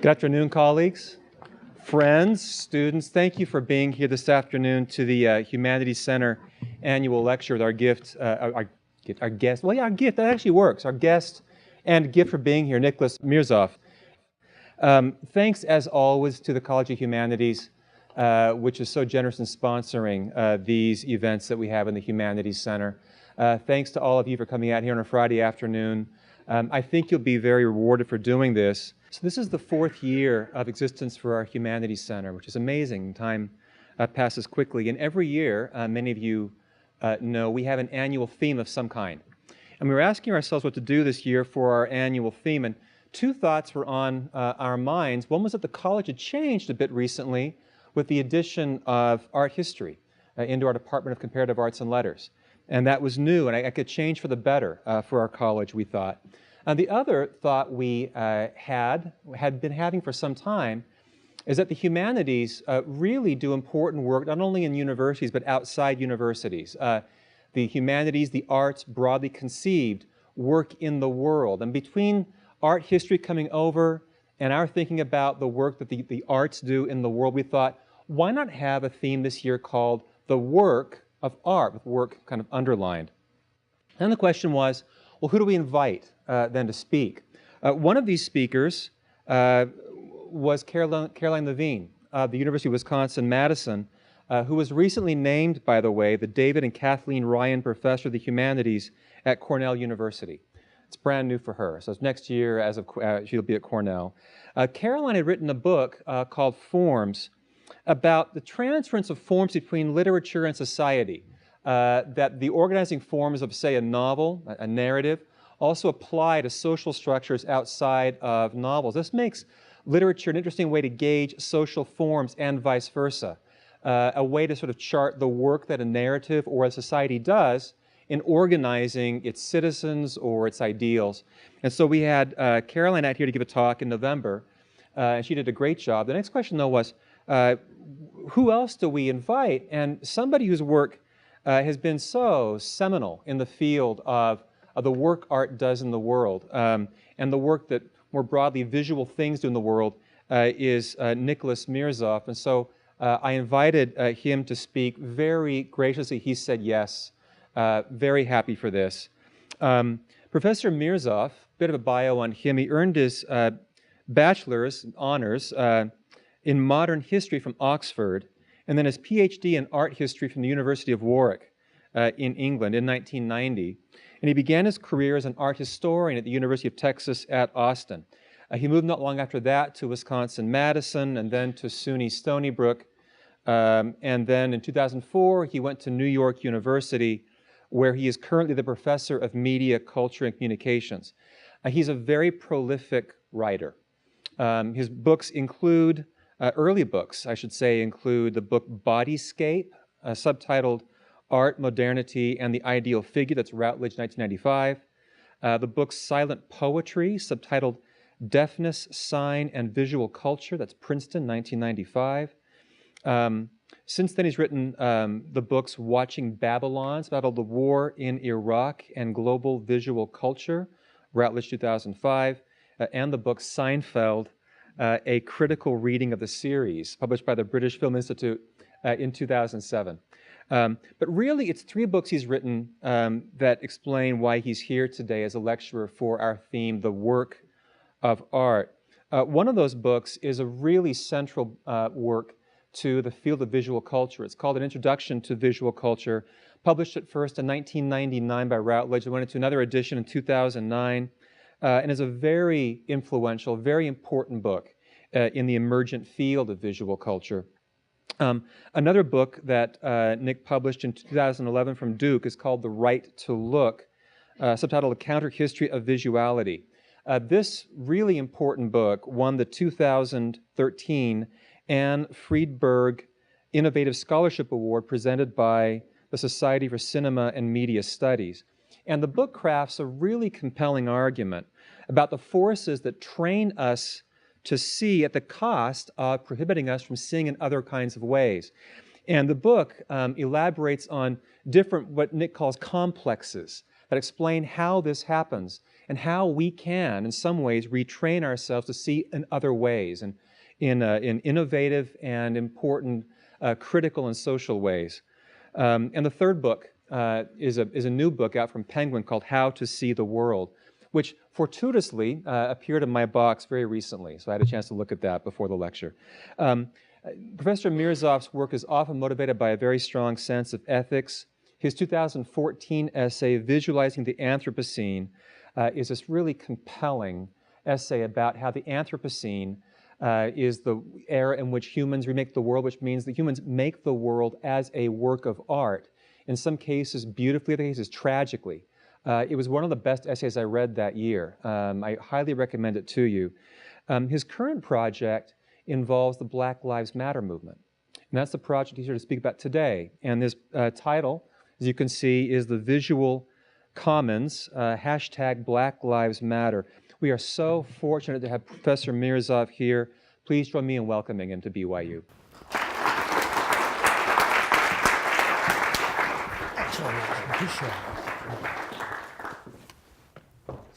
Good afternoon, colleagues, friends, students. Thank you for being here this afternoon to the Humanities Center annual lecture with our guest. Well, yeah, our gift, that actually works. Our guest and gift for being here, Nicholas Mirzoeff. Thanks, as always, to the College of Humanities, which is so generous in sponsoring these events that we have in the Humanities Center. Thanks to all of you for coming out here on a Friday afternoon. I think you'll be very rewarded for doing this. So this is the 4th year of existence for our Humanities Center, which is amazing. Time passes quickly. And every year, many of you know, we have an annual theme of some kind. And we were asking ourselves what to do this year for our annual theme. And two thoughts were on our minds. One was that the college had changed a bit recently with the addition of art history into our Department of Comparative Arts and Letters. And that was new, and I could change for the better for our college, we thought. The other thought we had been having for some time is that the humanities really do important work, not only in universities, but outside universities. The humanities, the arts, broadly conceived, work in the world. And between art history coming over and our thinking about the work that the arts do in the world, we thought, why not have a theme this year called the work of art, with work kind of underlined. And the question was, well, who do we invite then to speak? One of these speakers was Caroline Levine of the University of Wisconsin-Madison, who was recently named, by the way, the David and Kathleen Ryan Professor of the Humanities at Cornell University. It's brand new for her, so it's next year as of she'll be at Cornell. Caroline had written a book called Forms, about the transference of forms between literature and society, that the organizing forms of, say, a novel, a narrative, also apply to social structures outside of novels. This makes literature an interesting way to gauge social forms and vice versa, a way to sort of chart the work that a narrative or a society does in organizing its citizens or its ideals. And so we had Caroline out here to give a talk in November, and she did a great job. The next question, though, was, who else do we invite? And somebody whose work has been so seminal in the field of the work art does in the world, and the work that more broadly visual things do in the world is Nicholas Mirzoeff. And so I invited him to speak. Very graciously, he said yes. Very happy for this. Professor Mirzoeff, bit of a bio on him. He earned his bachelor's honors in modern history from Oxford, and then his PhD in art history from the University of Warwick in England in 1990. And he began his career as an art historian at the University of Texas at Austin. He moved not long after that to Wisconsin-Madison and then to SUNY Stony Brook. And then in 2004, he went to New York University, where he is currently the professor of media, culture, and communications. He's a very prolific writer. His books include early books, I should say, include the book Bodyscape, subtitled Art, Modernity, and the Ideal Figure, that's Routledge, 1995. The book Silent Poetry, subtitled Deafness, Sign, and Visual Culture, that's Princeton, 1995. Since then, he's written the books Watching Babylon, about the war in Iraq and global visual culture, Routledge, 2005, and the book Seinfeld, a critical reading of the series, published by the British Film Institute in 2007. But really, it's 3 books he's written that explain why he's here today as a lecturer for our theme, the work of art. One of those books is a really central work to the field of visual culture. It's called An Introduction to Visual Culture, published at first in 1999 by Routledge. It went into another edition in 2009. And is a very influential, very important book in the emergent field of visual culture. Another book that Nick published in 2011 from Duke is called The Right to Look, subtitled A Counter-History of Visuality. This really important book won the 2013 Anne Friedberg Innovative Scholarship Award presented by the Society for Cinema and Media Studies. And the book crafts a really compelling argument about the forces that train us to see at the cost of prohibiting us from seeing in other kinds of ways. And the book elaborates on different, what Nick calls complexes, that explain how this happens and how we can, in some ways, retrain ourselves to see in other ways and in innovative and important, critical and social ways. And the third book is a new book out from Penguin called How to See the World, which fortuitously appeared in my box very recently. So I had a chance to look at that before the lecture. Professor Mirzoeff's work is often motivated by a very strong sense of ethics. His 2014 essay, Visualizing the Anthropocene, is this really compelling essay about how the Anthropocene is the era in which humans remake the world, which means that humans make the world as a work of art, in some cases beautifully, other cases tragically. It was one of the best essays I read that year. I highly recommend it to you. His current project involves the Black Lives Matter movement. And that's the project he's here to speak about today. And this title, as you can see, is the Visual Commons, hashtag Black Lives Matter. We are so fortunate to have Professor Mirzoeff here. Please join me in welcoming him to BYU.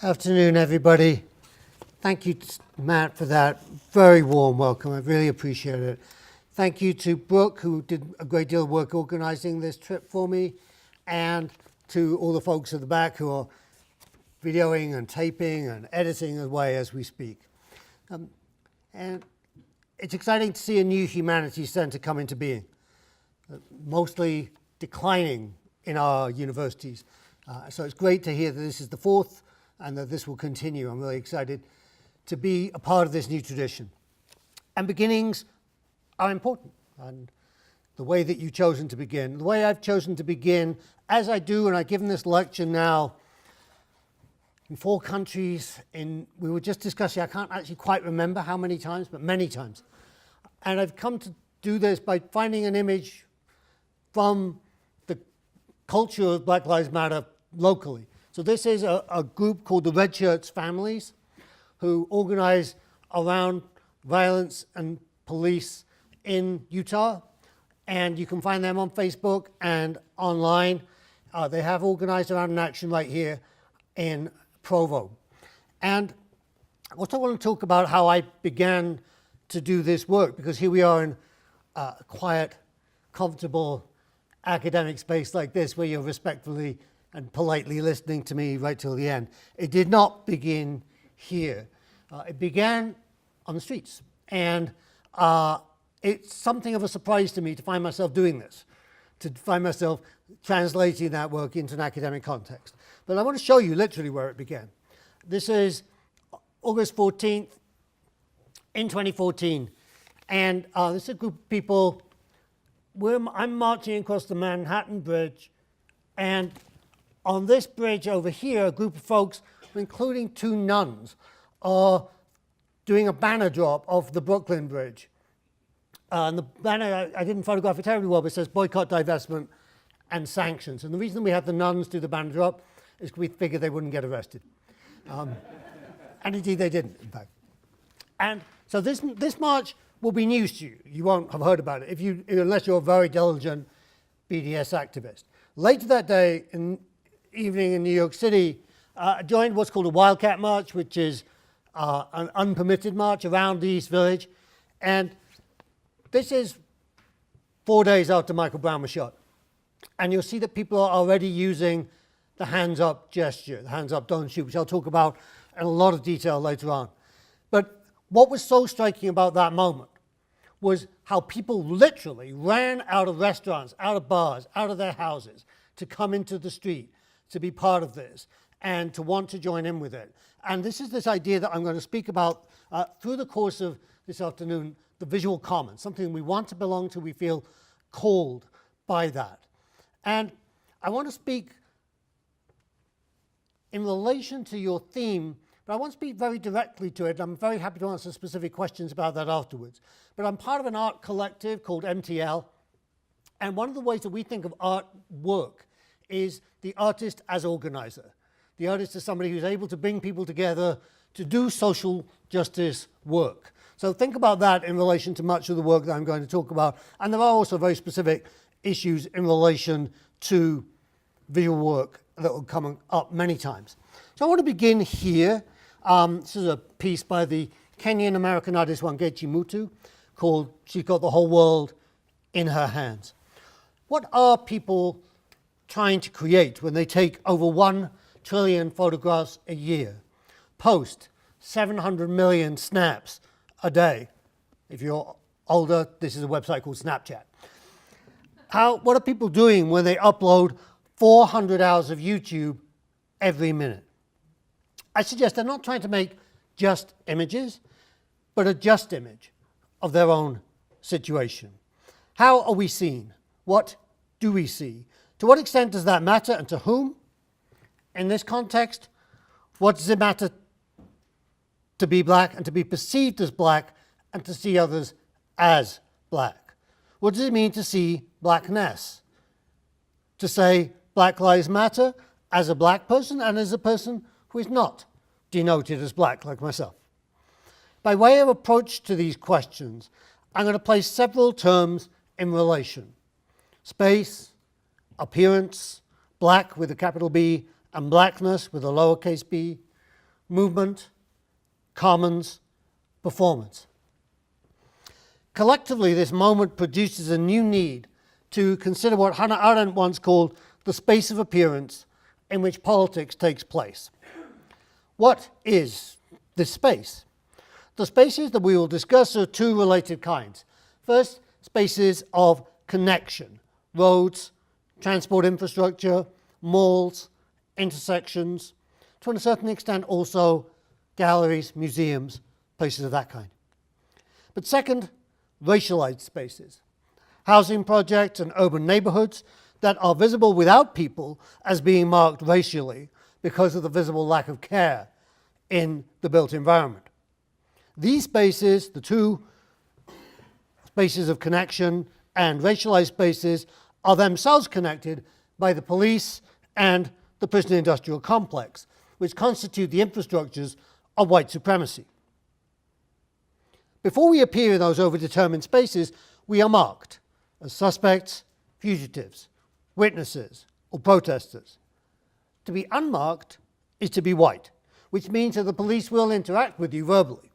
Afternoon, everybody. Thank you, Matt, for that very warm welcome. I really appreciate it. Thank you to Brooke, who did a great deal of work organizing this trip for me, and to all the folks at the back who are videoing and taping and editing away as we speak. And it's exciting to see a new humanities center come into being, mostly declining in our universities. So it's great to hear that this is the fourth and that this will continue. I'm really excited to be a part of this new tradition. And beginnings are important. And the way that you've chosen to begin, the way I've chosen to begin, as I do, and I've given this lecture now in 4 countries, we were just discussing, I can't actually quite remember how many times, but many times. And I've come to do this by finding an image from the culture of Black Lives Matter locally. So this is a group called the Red Shirts Families, who organize around violence and police in Utah. And you can find them on Facebook and online. They have organized around an action right here in Provo. And I also want to talk about how I began to do this work, because here we are in a quiet, comfortable academic space like this, where you're respectfully and politely listening to me right till the end. It did not begin here. It began on the streets. And it's something of a surprise to me to find myself doing this, to find myself translating that work into an academic context. But I want to show you literally where it began. This is August 14th in 2014. And this is a group of people. I'm marching across the Manhattan Bridge. And on this bridge over here, a group of folks, including 2 nuns, are doing a banner drop of the Brooklyn Bridge. And the banner, I didn't photograph it terribly well, but it says boycott, divestment, and sanctions. And the reason we had the nuns do the banner drop is we figured they wouldn't get arrested. And indeed they didn't, in fact. And so this march will be news to you. You won't have heard about it unless you're a very diligent BDS activist. Later that day, in evening in New York City, I joined what's called a Wildcat March, which is an unpermitted march around the East Village. And this is 4 days after Michael Brown was shot. And you'll see that people are already using the hands up gesture, the hands up, don't shoot, which I'll talk about in a lot of detail later on. But what was so striking about that moment was how people literally ran out of restaurants, out of bars, out of their houses to come into the street to be part of this and to want to join in with it. And this is this idea that I'm going to speak about through the course of this afternoon, the visual commons, something we want to belong to, we feel called by that. And I want to speak in relation to your theme, but I want to speak very directly to it. I'm very happy to answer specific questions about that afterwards. But I'm part of an art collective called MTL, and one of the ways that we think of art work is the artist as organizer. The artist is somebody who's able to bring people together to do social justice work. So think about that in relation to much of the work that I'm going to talk about. And there are also very specific issues in relation to visual work that will come up many times. So I want to begin here. This is a piece by the Kenyan-American artist Wangechi Mutu called She's Got the Whole World in Her Hands. What are people trying to create when they take over 1 trillion photographs a year, post 700 million snaps a day? If you're older, this is a website called Snapchat. What are people doing when they upload 400 hours of YouTube every minute? I suggest they're not trying to make just images, but a just image of their own situation. How are we seen? What do we see? To what extent does that matter, and to whom? In this context, what does it matter to be black and to be perceived as black and to see others as black? What does it mean to see blackness? To say Black Lives Matter as a black person and as a person who is not denoted as black like myself. By way of approach to these questions, I'm going to place several terms in relation. Space, appearance, black with a capital B, and blackness with a lowercase b, movement, commons, performance. Collectively, this moment produces a new need to consider what Hannah Arendt once called the space of appearance in which politics takes place. What is this space? The spaces that we will discuss are two related kinds. First, spaces of connection, roads, transport infrastructure, malls, intersections, to a certain extent also galleries, museums, places of that kind. But second, racialized spaces, housing projects and urban neighborhoods that are visible without people as being marked racially because of the visible lack of care in the built environment. These spaces, the two spaces of connection and racialized spaces, are themselves connected by the police and the prison industrial complex, which constitute the infrastructures of white supremacy. Before we appear in those overdetermined spaces, we are marked as suspects, fugitives, witnesses, or protesters. To be unmarked is to be white, which means that the police will interact with you verbally.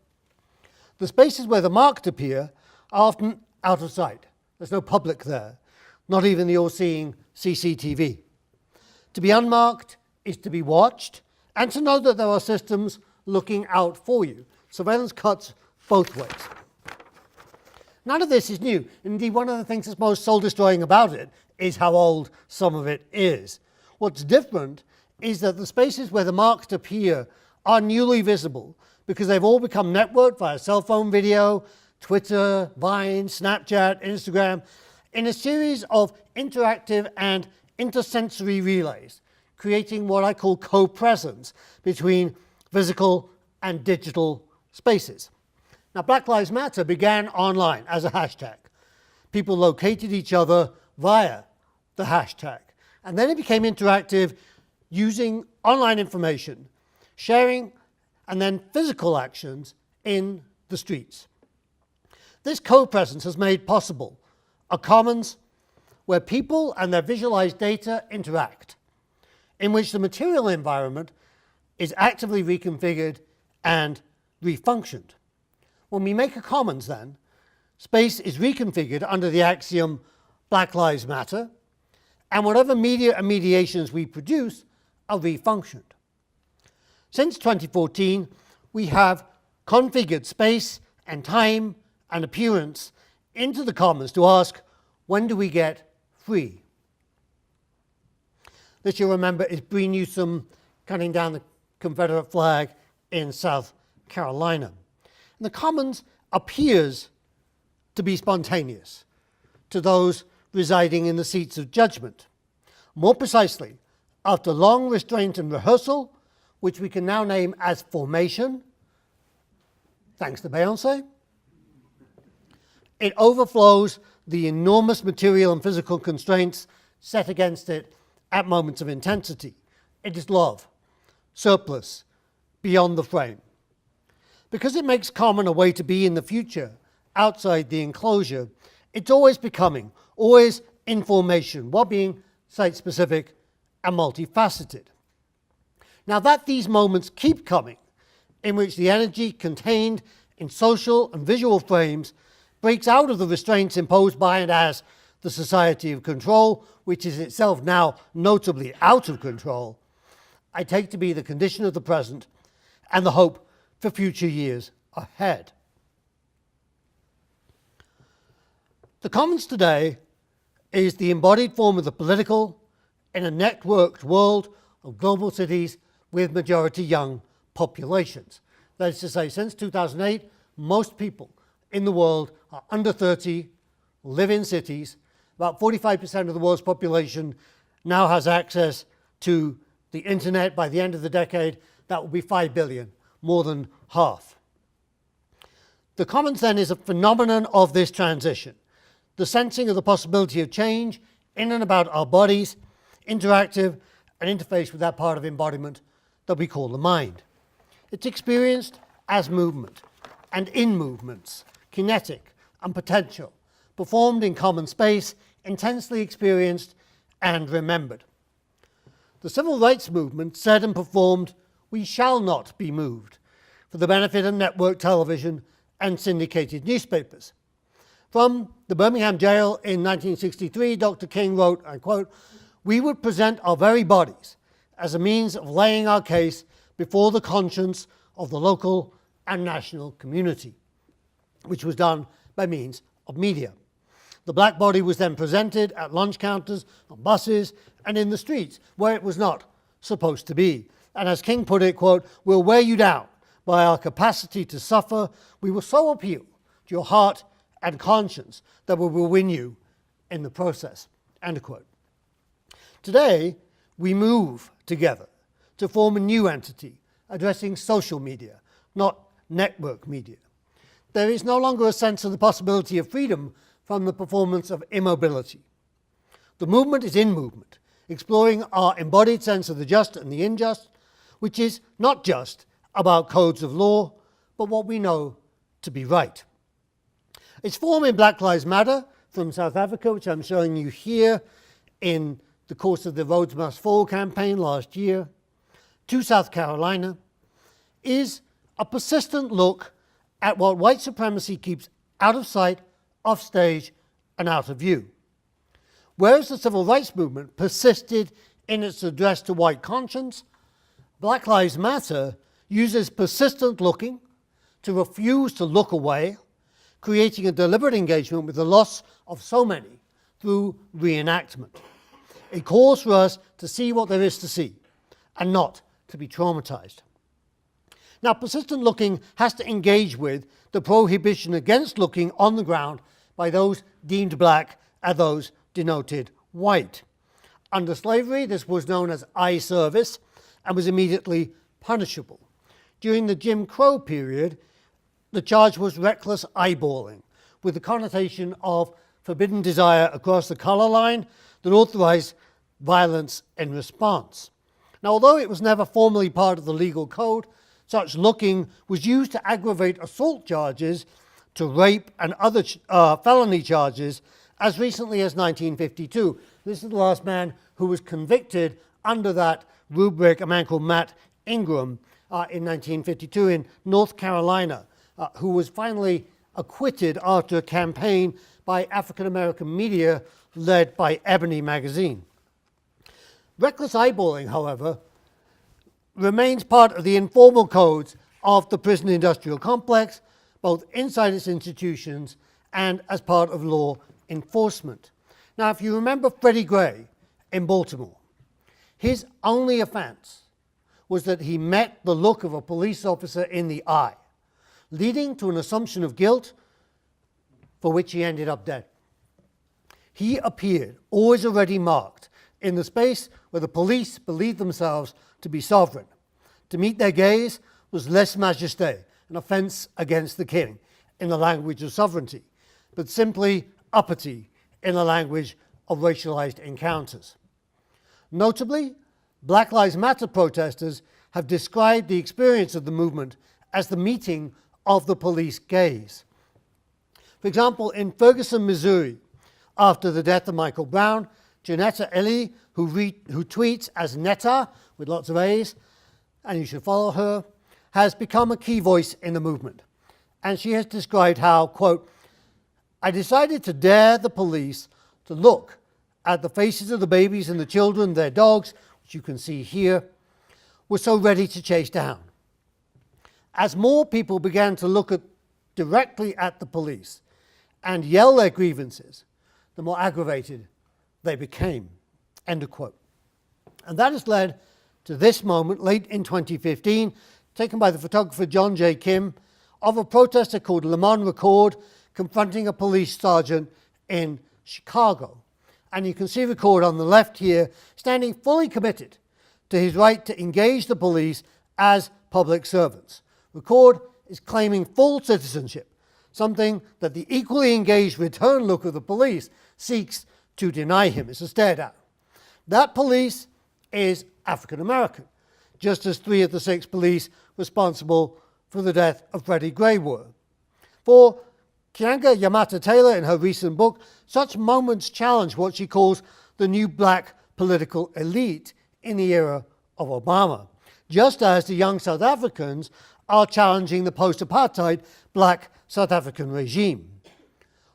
The spaces where the marked appear are often out of sight. There's no public there, not even the all-seeing CCTV. To be unmarked is to be watched and to know that there are systems looking out for you. Surveillance cuts both ways. None of this is new. Indeed, one of the things that's most soul-destroying about it is how old some of it is. What's different is that the spaces where the marked appear are newly visible because they've all become networked via cell phone video, Twitter, Vine, Snapchat, Instagram, in a series of interactive and intersensory relays, creating what I call co-presence between physical and digital spaces. Now, Black Lives Matter began online as a hashtag. People located each other via the hashtag. And then it became interactive using online information, sharing, and then physical actions in the streets. This co-presence has made possible a commons where people and their visualized data interact, in which the material environment is actively reconfigured and refunctioned. When we make a commons, then, space is reconfigured under the axiom Black Lives Matter, and whatever media and mediations we produce are refunctioned. Since 2014, we have configured space and time and appearance into the commons to ask, when do we get free? This, you'll remember, is Bree Newsom cutting down the Confederate flag in South Carolina. And the commons appears to be spontaneous to those residing in the seats of judgment. More precisely, after long restraint and rehearsal, which we can now name as formation, thanks to Beyonce, it overflows the enormous material and physical constraints set against it at moments of intensity. It is love, surplus, beyond the frame. Because it makes common a way to be in the future, outside the enclosure, it's always becoming, always information, while being site-specific and multifaceted. Now that these moments keep coming, in which the energy contained in social and visual frames breaks out of the restraints imposed by and as the society of control, which is itself now notably out of control, I take to be the condition of the present and the hope for future years ahead. The commons today is the embodied form of the political in a networked world of global cities with majority young populations. That is to say, since 2008, most people in the world are under 30, live in cities. About 45% of the world's population now has access to the internet. By the end of the decade, that will be 5 billion, more than half. The commons then is a phenomenon of this transition, the sensing of the possibility of change in and about our bodies, interactive and interface with that part of embodiment that we call the mind. It's experienced as movement and in movements, kinetic and potential, performed in common space, intensely experienced and remembered. The civil rights movement said and performed, "We shall not be moved," for the benefit of network television and syndicated newspapers. From the Birmingham jail in 1963, Dr. King wrote, I quote, "We would present our very bodies as a means of laying our case before the conscience of the local and national community," which was done by means of media. The black body was then presented at lunch counters, on buses, and in the streets, where it was not supposed to be. And as King put it, quote, "We'll wear you down by our capacity to suffer. We will so appeal to your heart and conscience that we will win you in the process," end quote. Today, we move together to form a new entity addressing social media, not network media. There is no longer a sense of the possibility of freedom from the performance of immobility. The movement is in movement, exploring our embodied sense of the just and the unjust, which is not just about codes of law, but what we know to be right. Its form in Black Lives Matter from South Africa, which I'm showing you here in the course of the Roads Must Fall campaign last year, to South Carolina, is a persistent look at what white supremacy keeps out of sight, off stage, and out of view. Whereas the civil rights movement persisted in its address to white conscience, Black Lives Matter uses persistent looking to refuse to look away, creating a deliberate engagement with the loss of so many through reenactment. It calls for us to see what there is to see and not to be traumatized. Now, persistent looking has to engage with the prohibition against looking on the ground by those deemed black and those denoted white. Under slavery, this was known as eye service and was immediately punishable. During the Jim Crow period, the charge was reckless eyeballing, with the connotation of forbidden desire across the color line that authorized violence in response. Now, although it was never formally part of the legal code, such looking was used to aggravate assault charges, to rape and other felony charges as recently as 1952. This is the last man who was convicted under that rubric, a man called Matt Ingram, in 1952 in North Carolina, who was finally acquitted after a campaign by African-American media led by Ebony magazine. Reckless eyeballing, however, remains part of the informal codes of the prison industrial complex, both inside its institutions and as part of law enforcement. Now, if you remember Freddie Gray in Baltimore, his only offense was that he met the look of a police officer in the eye, leading to an assumption of guilt for which he ended up dead. He appeared, always already marked, in the space where the police believed themselves to be sovereign. To meet their gaze was lèse majesté, an offense against the king in the language of sovereignty, but simply uppity in the language of racialized encounters. Notably, Black Lives Matter protesters have described the experience of the movement as the meeting of the police gaze. For example, in Ferguson, Missouri, after the death of Michael Brown, Janetta Eli, who tweets as Netta, with lots of A's, and you should follow her, has become a key voice in the movement. And she has described how, quote, I decided to dare the police to look at the faces of the babies and the children, their dogs, which you can see here, were so ready to chase down. As more people began to look directly at the police and yell their grievances, the more aggravated they became, end of quote. And that has led to this moment, late in 2015, taken by the photographer John J. Kim, of a protester called Lamont Record confronting a police sergeant in Chicago. And you can see Record on the left here, standing fully committed to his right to engage the police as public servants. Record is claiming full citizenship, something that the equally engaged return look of the police seeks to deny him. It's a stare down. That police is African American, just as 3 of the 6 police responsible for the death of Freddie Gray were. For Keeanga Yamata Taylor, in her recent book, such moments challenge what she calls the new black political elite in the era of Obama, just as the young South Africans are challenging the post-apartheid black South African regime.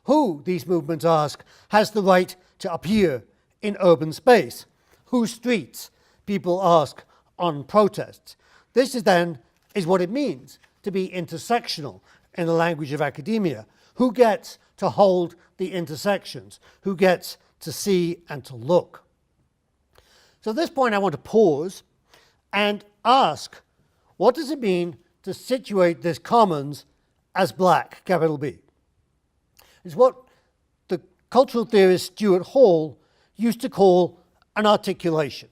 Who, these movements ask, has the right to appear in urban space? Whose streets, people ask, on protests? This is what it means to be intersectional in the language of academia. Who gets to hold the intersections? Who gets to see and to look? So at this point I want to pause and ask, what does it mean to situate this commons as black, capital B? It's what the cultural theorist Stuart Hall used to call an articulation.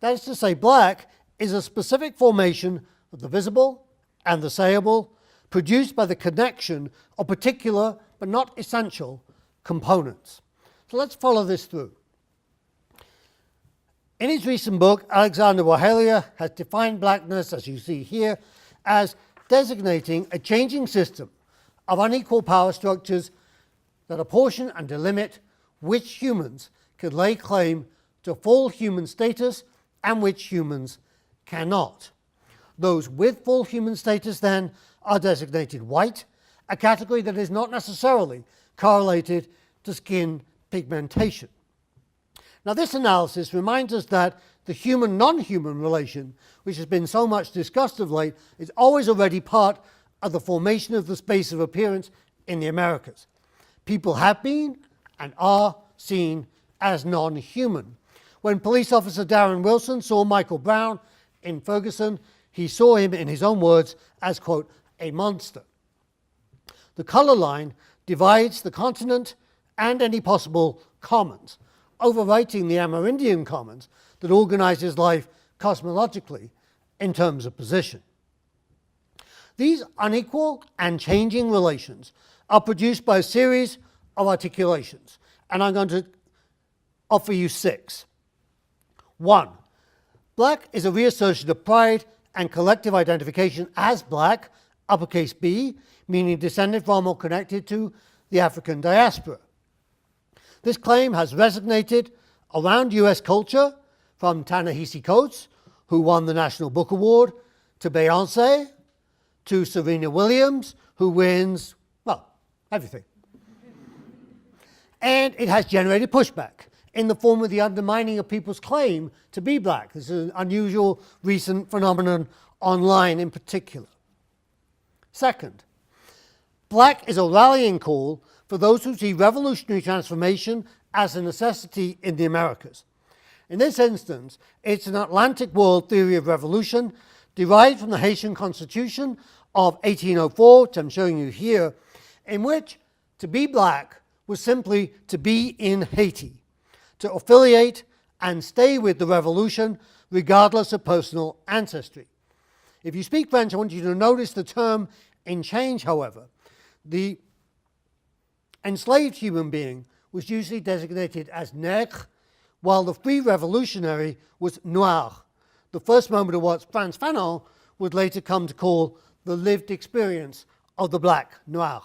That is to say, black is a specific formation of the visible and the sayable, produced by the connection of particular but not essential components. So let's follow this through. In his recent book, Alexander Wahalia has defined blackness, as you see here, as designating a changing system of unequal power structures that apportion and delimit which humans can lay claim to full human status and which humans cannot. Those with full human status, then, are designated white, a category that is not necessarily correlated to skin pigmentation. Now, this analysis reminds us that the human-non-human relation, which has been so much discussed of late, is always already part of the formation of the space of appearance in the Americas. People have been and are seen as non-human. When police officer Darren Wilson saw Michael Brown in Ferguson, he saw him, in his own words, as, quote, a monster. The color line divides the continent and any possible commons, overwriting the Amerindian commons that organizes life cosmologically in terms of position. These unequal and changing relations are produced by a series of articulations, and I'm going to offer you 6. 1. Black is a reassertion of pride and collective identification as black, uppercase B, meaning descended from or connected to the African diaspora. This claim has resonated around US culture, from Ta-Nehisi Coates, who won the National Book Award, to Beyoncé, to Serena Williams, who wins, well, everything. And it has generated pushback in the form of the undermining of people's claim to be black. This is an unusual recent phenomenon online in particular. Second, black is a rallying call for those who see revolutionary transformation as a necessity in the Americas. In this instance, it's an Atlantic world theory of revolution derived from the Haitian Constitution of 1804, which I'm showing you here, in which to be black was simply to be in Haiti, to affiliate and stay with the revolution regardless of personal ancestry. If you speak French, I want you to notice the term in change, however. The enslaved human being was usually designated as nègre, while the free revolutionary was noir, the first moment of what Frantz Fanon would later come to call the lived experience of the black noir.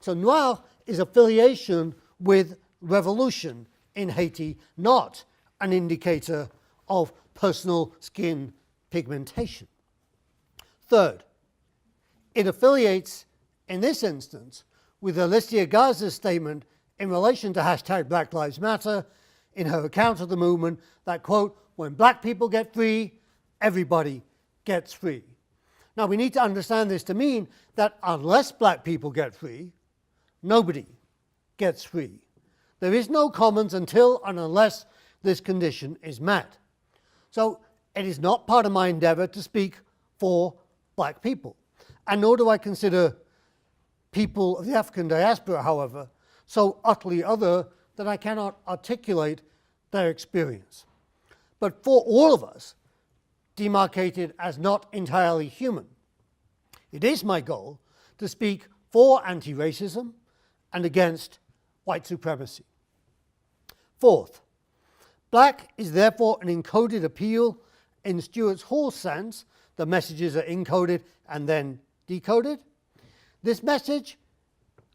So noir is affiliation with revolution in Haiti not an indicator of personal skin pigmentation. Third, it affiliates, in this instance, with Alicia Garza's statement in relation to hashtag Black Lives Matter in her account of the movement that, quote, when black people get free, everybody gets free. Now, we need to understand this to mean that unless black people get free, nobody gets free. There is no commons until and unless this condition is met. So it is not part of my endeavor to speak for black people. And nor do I consider people of the African diaspora, however, so utterly other that I cannot articulate their experience. But for all of us, demarcated as not entirely human, it is my goal to speak for anti-racism and against white supremacy. Fourth, black is therefore an encoded appeal in Stuart Hall's sense. The messages are encoded and then decoded. This message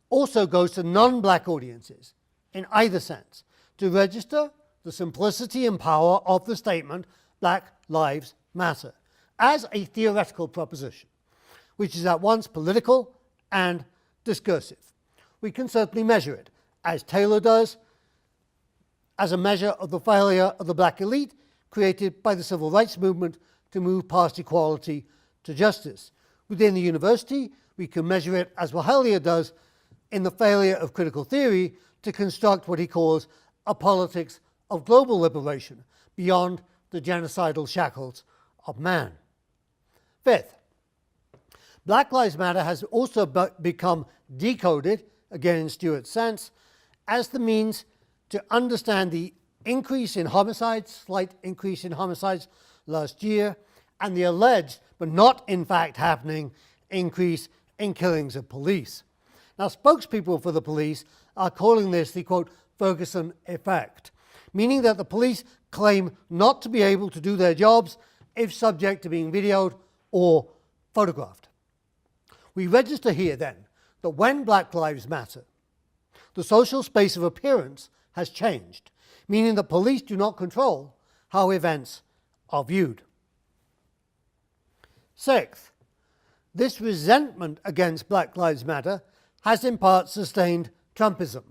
also goes to non-black audiences in either sense to register the simplicity and power of the statement Black Lives Matter as a theoretical proposition, which is at once political and discursive. We can certainly measure it, as Taylor does, as a measure of the failure of the black elite created by the civil rights movement to move past equality to justice. Within the university, we can measure it, as Wahalia does, in the failure of critical theory to construct what he calls a politics of global liberation beyond the genocidal shackles of man. Fifth, Black Lives Matter has also become decoded, again in Stuart's sense, as the means to understand the increase in homicides, slight increase in homicides last year, and the alleged, but not in fact happening, increase in killings of police. Now, spokespeople for the police are calling this the, quote, Ferguson effect, meaning that the police claim not to be able to do their jobs if subject to being videoed or photographed. We register here, then, that when Black Lives Matter, the social space of appearance has changed, meaning that police do not control how events are viewed. Sixth, this resentment against Black Lives Matter has in part sustained Trumpism,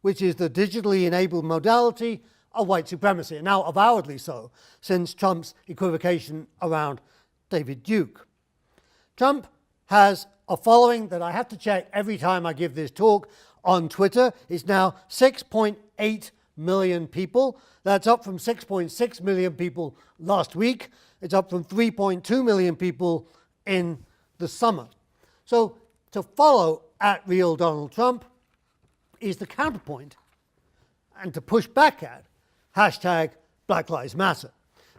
which is the digitally enabled modality of white supremacy, and now avowedly so, since Trump's equivocation around David Duke. Trump has a following that I have to check every time I give this talk on Twitter. It's now 6.8 million people. That's up from 6.6 million people last week. It's up from 3.2 million people in the summer. So to follow at real Donald Trump is the counterpoint, and to push back at hashtag Black Lives Matter,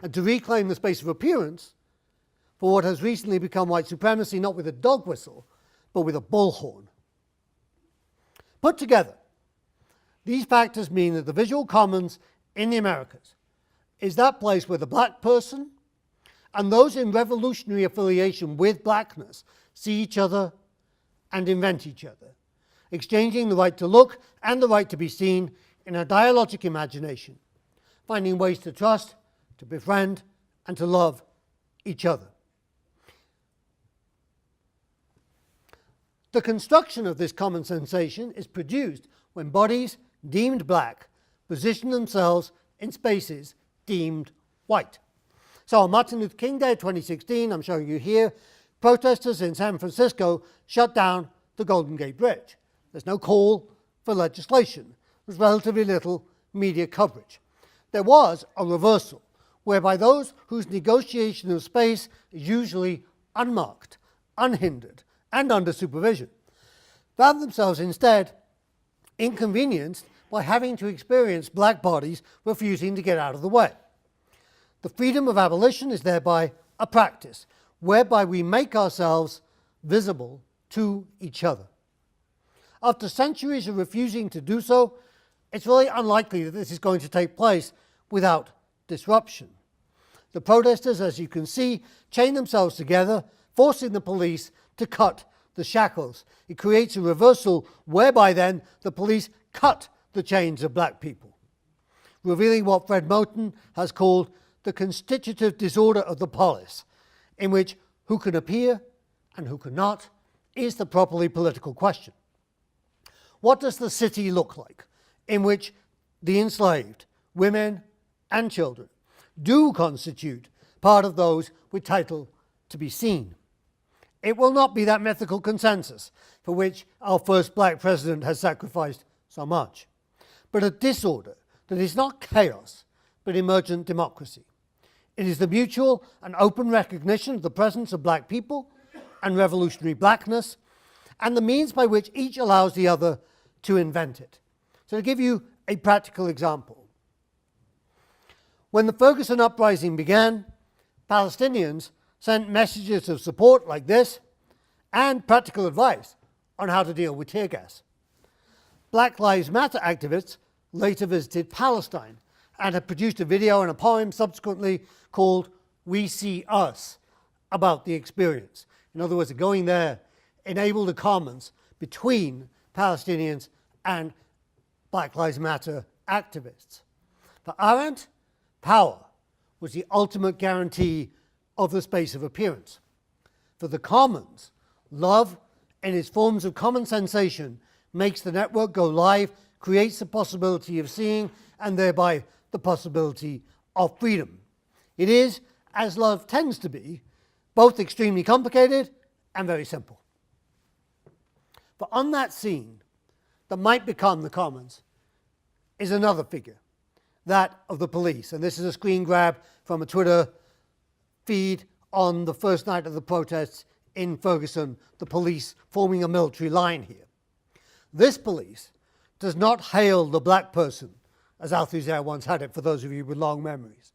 and to reclaim the space of appearance for what has recently become white supremacy, not with a dog whistle, but with a bullhorn. Put together, these factors mean that the visual commons in the Americas is that place where the black person and those in revolutionary affiliation with blackness see each other and invent each other, exchanging the right to look and the right to be seen in a dialogic imagination, finding ways to trust, to befriend, and to love each other. The construction of this common sensation is produced when bodies deemed black position themselves in spaces deemed white. So on Martin Luther King Day 2016, I'm showing you here, protesters in San Francisco shut down the Golden Gate Bridge. There's no call for legislation. There's relatively little media coverage. There was a reversal, whereby those whose negotiation of space is usually unmarked, unhindered, and under supervision, found themselves instead inconvenienced by having to experience black bodies refusing to get out of the way. The freedom of abolition is thereby a practice whereby we make ourselves visible to each other. After centuries of refusing to do so, it's really unlikely that this is going to take place without disruption. The protesters, as you can see, chain themselves together, forcing the police to cut the shackles. It creates a reversal whereby then the police cut the chains of black people. revealing what Fred Moten has called the constitutive disorder of the polis, in which who can appear and who cannot is the properly political question. What does the city look like in which the enslaved, women and children, do constitute part of those with title to be seen? It will not be that mythical consensus for which our first black president has sacrificed so much, but a disorder that is not chaos, but emergent democracy. It is the mutual and open recognition of the presence of black people and revolutionary blackness, and the means by which each allows the other to invent it. So to give you a practical example, when the Ferguson uprising began, Palestinians sent messages of support like this and practical advice on how to deal with tear gas. Black Lives Matter activists later visited Palestine and have produced a video and a poem subsequently called We See Us about the experience. In other words, going there enabled a commons between Palestinians and Black Lives Matter activists. For Arendt, power was the ultimate guarantee of the space of appearance. For the commons, love in its forms of common sensation makes the network go live, creates the possibility of seeing, and thereby the possibility of freedom. It is, as love tends to be, both extremely complicated and very simple. But on that scene that might become the commons is another figure, that of the police. And this is a screen grab from a Twitter feed on the first night of the protests in Ferguson, the police forming a military line here. This police does not hail the black person, as Althusser once had it, for those of you with long memories.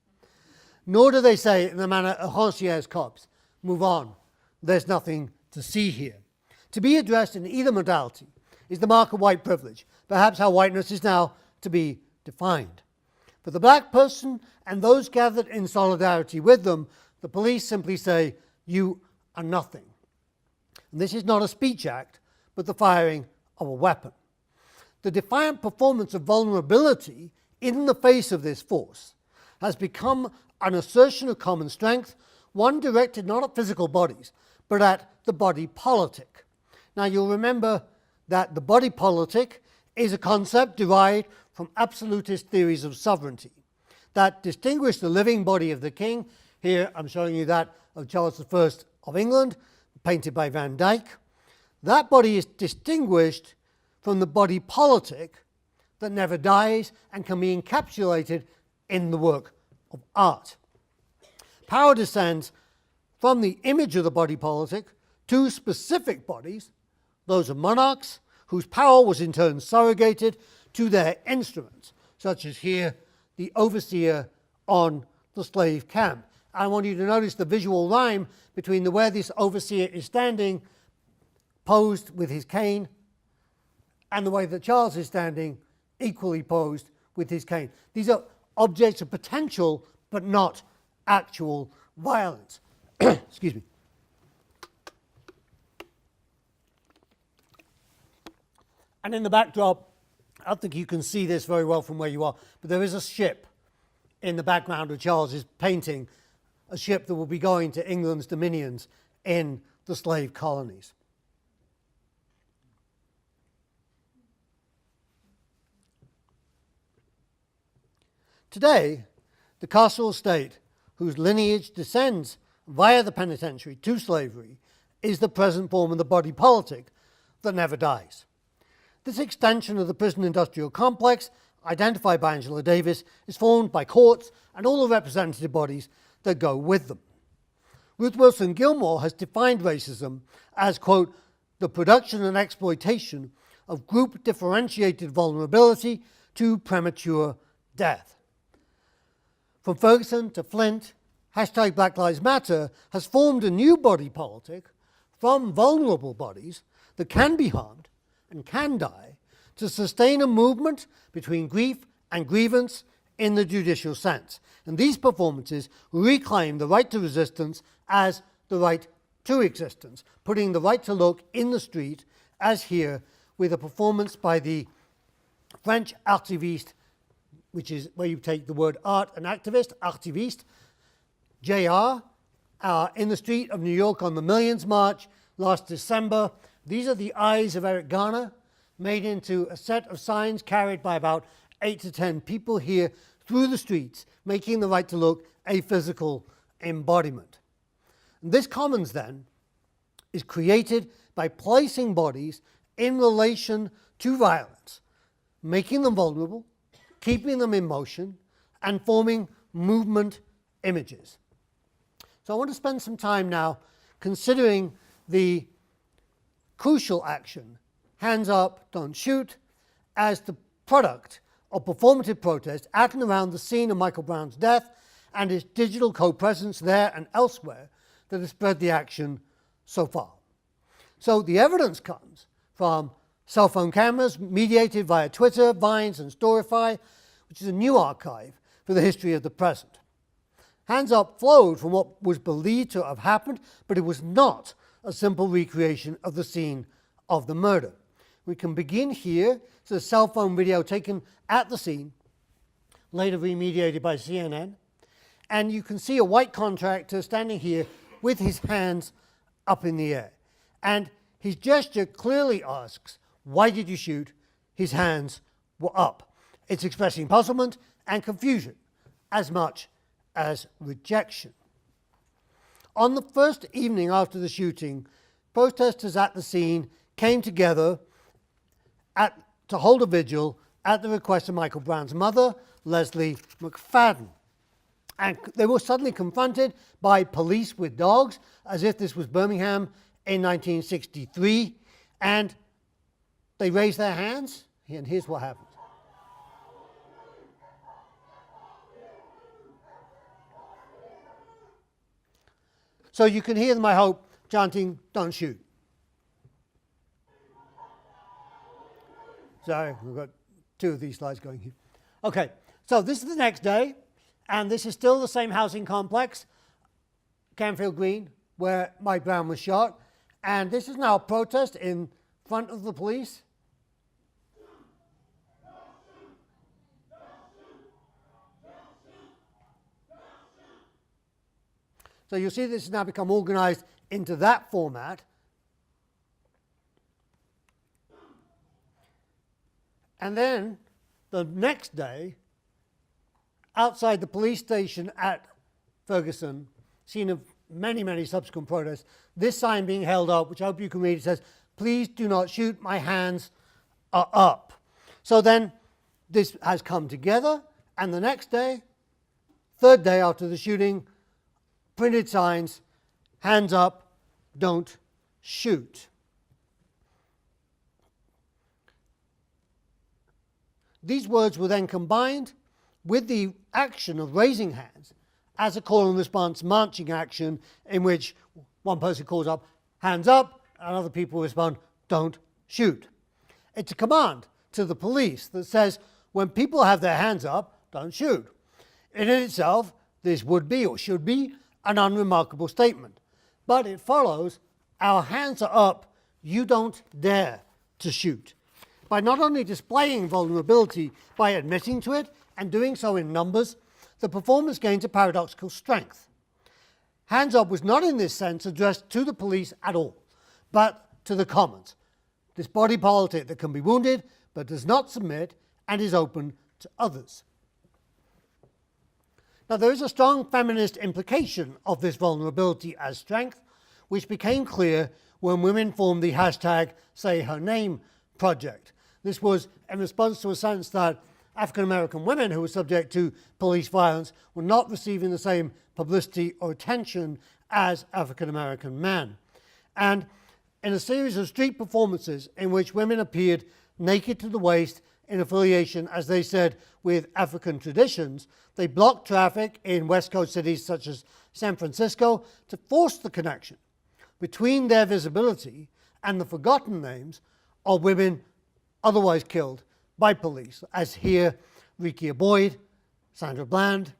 Nor do they say, in the manner of Rancière's cops, move on, there's nothing to see here. To be addressed in either modality is the mark of white privilege, perhaps how whiteness is now to be defined. For the black person and those gathered in solidarity with them, the police simply say, you are nothing. And this is not a speech act, but the firing of a weapon. The defiant performance of vulnerability in the face of this force has become an assertion of common strength, one directed not at physical bodies, but at the body politic. Now you'll remember that the body politic is a concept derived from absolutist theories of sovereignty that distinguish the living body of the king. Here I'm showing you that of Charles I of England, painted by Van Dyck. That body is distinguished from the body politic that never dies and can be encapsulated in the work of art. Power descends from the image of the body politic to specific bodies, those of monarchs, whose power was in turn surrogated to their instruments, such as here, the overseer on the slave camp. I want you to notice the visual rhyme between where this overseer is standing, posed with his cane, and the way that Charles is standing, equally posed with his cane. These are objects of potential, but not actual violence. Excuse me. And in the backdrop, I don't think you can see this very well from where you are, but there is a ship in the background of Charles's painting, a ship that will be going to England's dominions in the slave colonies. Today, the carceral state, whose lineage descends via the penitentiary to slavery, is the present form of the body politic that never dies. This extension of the prison industrial complex, identified by Angela Davis, is formed by courts and all the representative bodies that go with them. Ruth Wilson Gilmore has defined racism as, quote, the production and exploitation of group differentiated vulnerability to premature death. From Ferguson to Flint, hashtag Black Lives Matter has formed a new body politic from vulnerable bodies that can be harmed and can die to sustain a movement between grief and grievance in the judicial sense. And these performances reclaim the right to resistance as the right to existence, putting the right to look in the street, as here with a performance by the French archiviste which is where you take the word art and activist, activist, JR, in the street of New York on the Millions March last December. These are the eyes of Eric Garner, made into a set of signs carried by about 8 to 10 people here through the streets, making the right to look a physical embodiment. And this commons then is created by placing bodies in relation to violence, making them vulnerable, keeping them in motion, and forming movement images. So I want to spend some time now considering the crucial action, hands up, don't shoot, as the product of performative protest at and around the scene of Michael Brown's death and its digital co-presence there and elsewhere that has spread the action so far. So the evidence comes from cell phone cameras mediated via Twitter, Vines, and Storify, which is a new archive for the history of the present. Hands Up flowed from what was believed to have happened, but it was not a simple recreation of the scene of the murder. We can begin here. It's a cell phone video taken at the scene, later remediated by CNN. And you can see a white contractor standing here with his hands up in the air. And his gesture clearly asks, why did you shoot? His hands were up. It's expressing puzzlement and confusion as much as rejection. On the first evening after the shooting, protesters at the scene came together to hold a vigil at the request of Michael Brown's mother, Leslie McFadden. And they were suddenly confronted by police with dogs, as if this was Birmingham in 1963, and they raised their hands, and here's what happened. So you can hear them, I hope, chanting, "Don't shoot." Sorry, we've got two of these slides going here. Okay, so this is the next day, and this is still the same housing complex, Canfield Green, where Mike Brown was shot. And this is now a protest in front of the police. So you'll see this has now become organized into that format. And then the next day, outside the police station at Ferguson, scene of many, many subsequent protests, this sign being held up, which I hope you can read, it says, "Please do not shoot, my hands are up." So then this has come together, and the next day, third day after the shooting, printed signs, "Hands up, don't shoot." These words were then combined with the action of raising hands as a call and response marching action in which one person calls up, "Hands up," and other people respond, "Don't shoot." It's a command to the police that says, when people have their hands up, don't shoot. In itself, this would be or should be an unremarkable statement. But it follows, our hands are up, you don't dare to shoot. By not only displaying vulnerability by admitting to it and doing so in numbers, the performance gains a paradoxical strength. Hands Up was not in this sense addressed to the police at all, but to the commons. This body politic that can be wounded but does not submit and is open to others. Now there is a strong feminist implication of this vulnerability as strength, which became clear when women formed the hashtag #SayHerName project. This was in response to a sense that African American women who were subject to police violence were not receiving the same publicity or attention as African American men. And in a series of street performances in which women appeared naked to the waist in affiliation, as they said, with African traditions, they blocked traffic in West Coast cities such as San Francisco to force the connection between their visibility and the forgotten names of women otherwise killed by police, as here Rekia Boyd, Sandra Bland,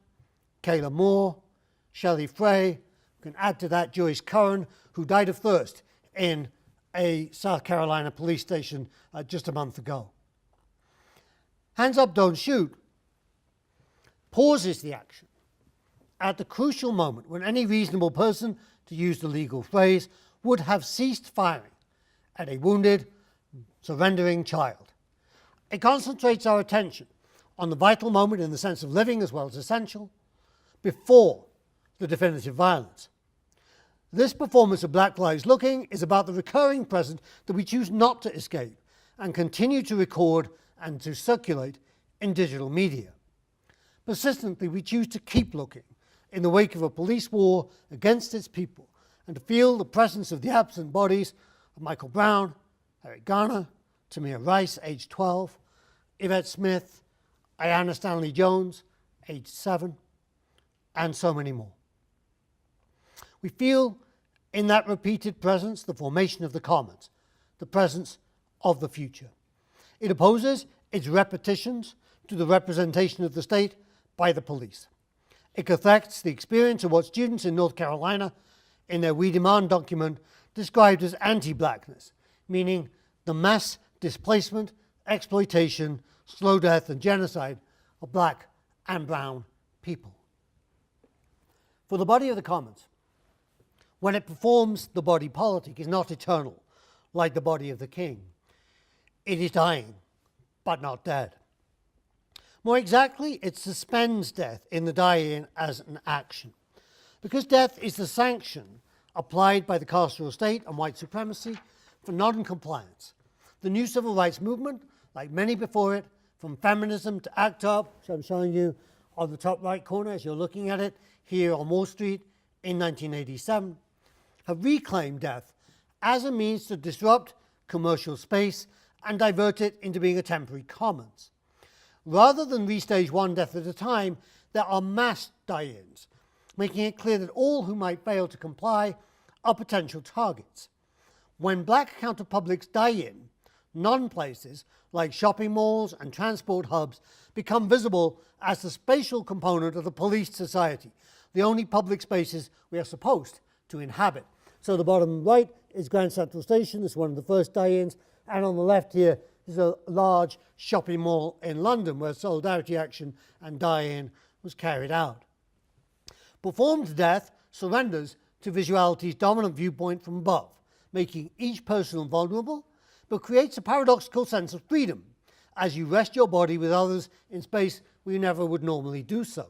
Kayla Moore, Shelley Frey. You can add to that Joyce Curran, who died of thirst in a South Carolina police station just a month ago. Hands Up, Don't Shoot pauses the action at the crucial moment when any reasonable person, to use the legal phrase, would have ceased firing at a wounded, surrendering child. It concentrates our attention on the vital moment in the sense of living as well as essential, before the definitive violence. This performance of Black Lives Looking is about the recurring present that we choose not to escape and continue to record and to circulate in digital media. Persistently, we choose to keep looking in the wake of a police war against its people and to feel the presence of the absent bodies of Michael Brown, Eric Garner, Tamir Rice, age 12, Yvette Smith, Ayanna Stanley Jones, age 7, and so many more. We feel in that repeated presence the formation of the commons, the presence of the future. It opposes its repetitions to the representation of the state by the police. It affects the experience of what students in North Carolina in their We Demand document described as anti-blackness, meaning the mass displacement, exploitation, slow death, and genocide of black and brown people. For the body of the commons, when it performs the body politic, is not eternal, like the body of the king. It is dying, but not dead. More exactly, it suspends death in the die-in as an action. Because death is the sanction applied by the carceral state and white supremacy for non-compliance. The new civil rights movement, like many before it, from feminism to ACT UP, which I'm showing you on the top right corner as you're looking at it, here on Wall Street in 1987, have reclaimed death as a means to disrupt commercial space and divert it into being a temporary commons. Rather than restage one death at a time, there are mass die-ins, making it clear that all who might fail to comply are potential targets. When black counterpublics die in, non-places like shopping malls and transport hubs become visible as the spatial component of the policed society, the only public spaces we are supposed to inhabit. So the bottom right is Grand Central Station. This is one of the first die-ins. And on the left here is a large shopping mall in London where solidarity action and die-in was carried out. Performed death surrenders to visuality's dominant viewpoint from above, making each person vulnerable, but creates a paradoxical sense of freedom as you rest your body with others in space where you never would normally do so.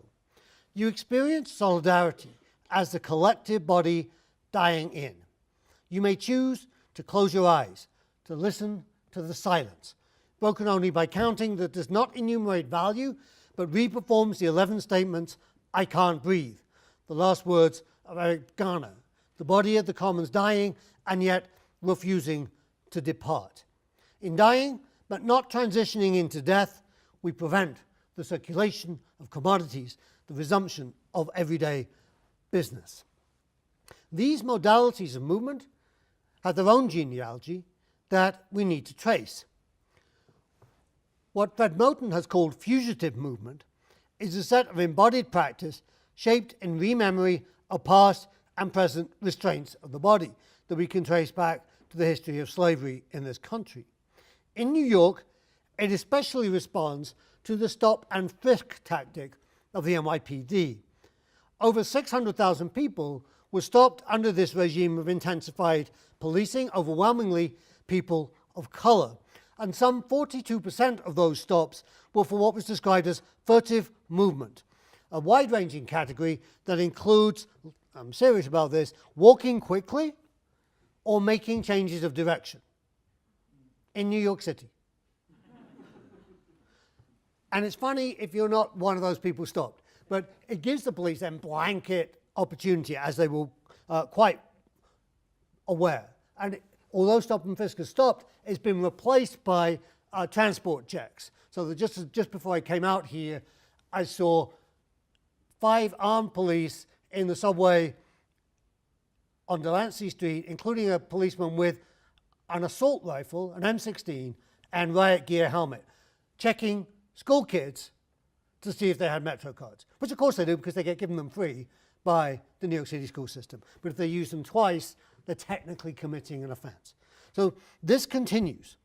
You experience solidarity as the collective body dying in. You may choose to close your eyes, to listen to the silence, broken only by counting that does not enumerate value, but reperforms the 11 statements, I can't breathe, the last words of Eric Garner, the body of the commons dying and yet refusing to depart. In dying, but not transitioning into death, we prevent the circulation of commodities, the resumption of everyday business. These modalities of movement have their own genealogy that we need to trace. What Fred Moten has called fugitive movement is a set of embodied practice shaped in rememory of past and present restraints of the body that we can trace back to the history of slavery in this country. In New York, it especially responds to the stop and frisk tactic of the NYPD. Over 600,000 people were stopped under this regime of intensified policing, overwhelmingly people of color. And some 42% of those stops were for what was described as furtive movement, a wide-ranging category that includes, I'm serious about this, walking quickly or making changes of direction in New York City. And it's funny if you're not one of those people stopped, but it gives the police a blanket opportunity, as they were quite aware. And although stop and frisk has stopped, it's been replaced by transport checks. So that just before I came out here, I saw 5 armed police in the subway on Delancey Street, including a policeman with an assault rifle, an M16, and riot gear helmet, checking school kids to see if they had Metro cards, which of course they do because they get given them free by the New York City school system. But if they use them twice, they're technically committing an offense. So this continues.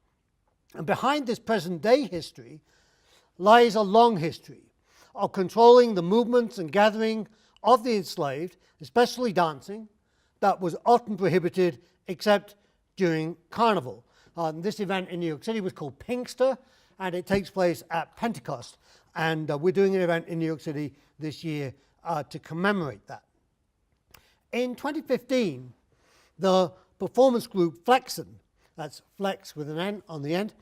And behind this present day history lies a long history of controlling the movements and gathering of the enslaved, especially dancing, that was often prohibited except during Carnival. This event in New York City was called Pinkster, and it takes place at Pentecost. And we're doing an event in New York City this year to commemorate that. In 2015, the performance group Flexen, that's Flex with an N on the end,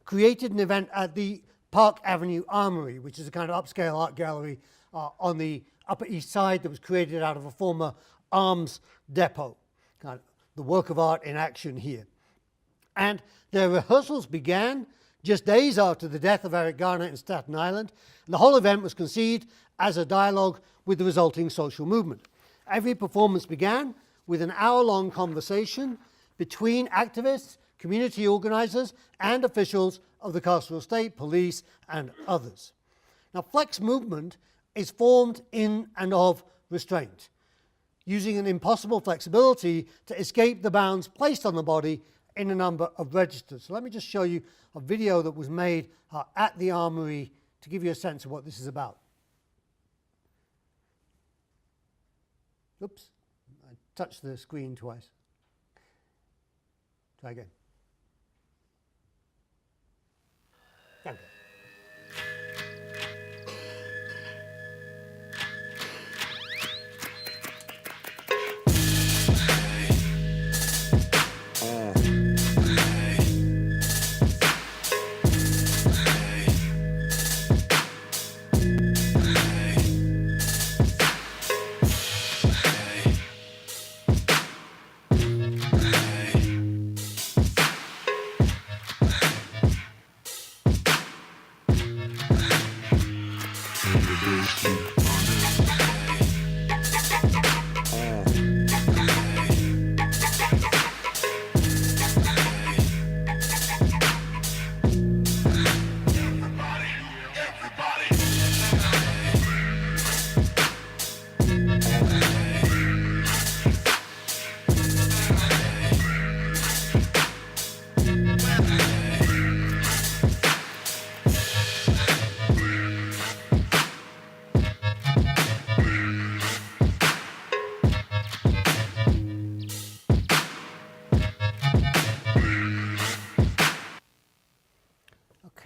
created an event at the Park Avenue Armory, which is a kind of upscale art gallery on the Upper East Side that was created out of a former arms depot. Kind of the work of art in action here. And their rehearsals began just days after the death of Eric Garner in Staten Island. And the whole event was conceived as a dialogue with the resulting social movement. Every performance began with an hour-long conversation between activists, community organizers, and officials of the carceral state, police, and others. Now, Flex movement is formed in and of restraint, using an impossible flexibility to escape the bounds placed on the body in a number of registers. So let me just show you a video that was made at the Armory to give you a sense of what this is about. Oops, I touched the screen twice. Try again. Thank you.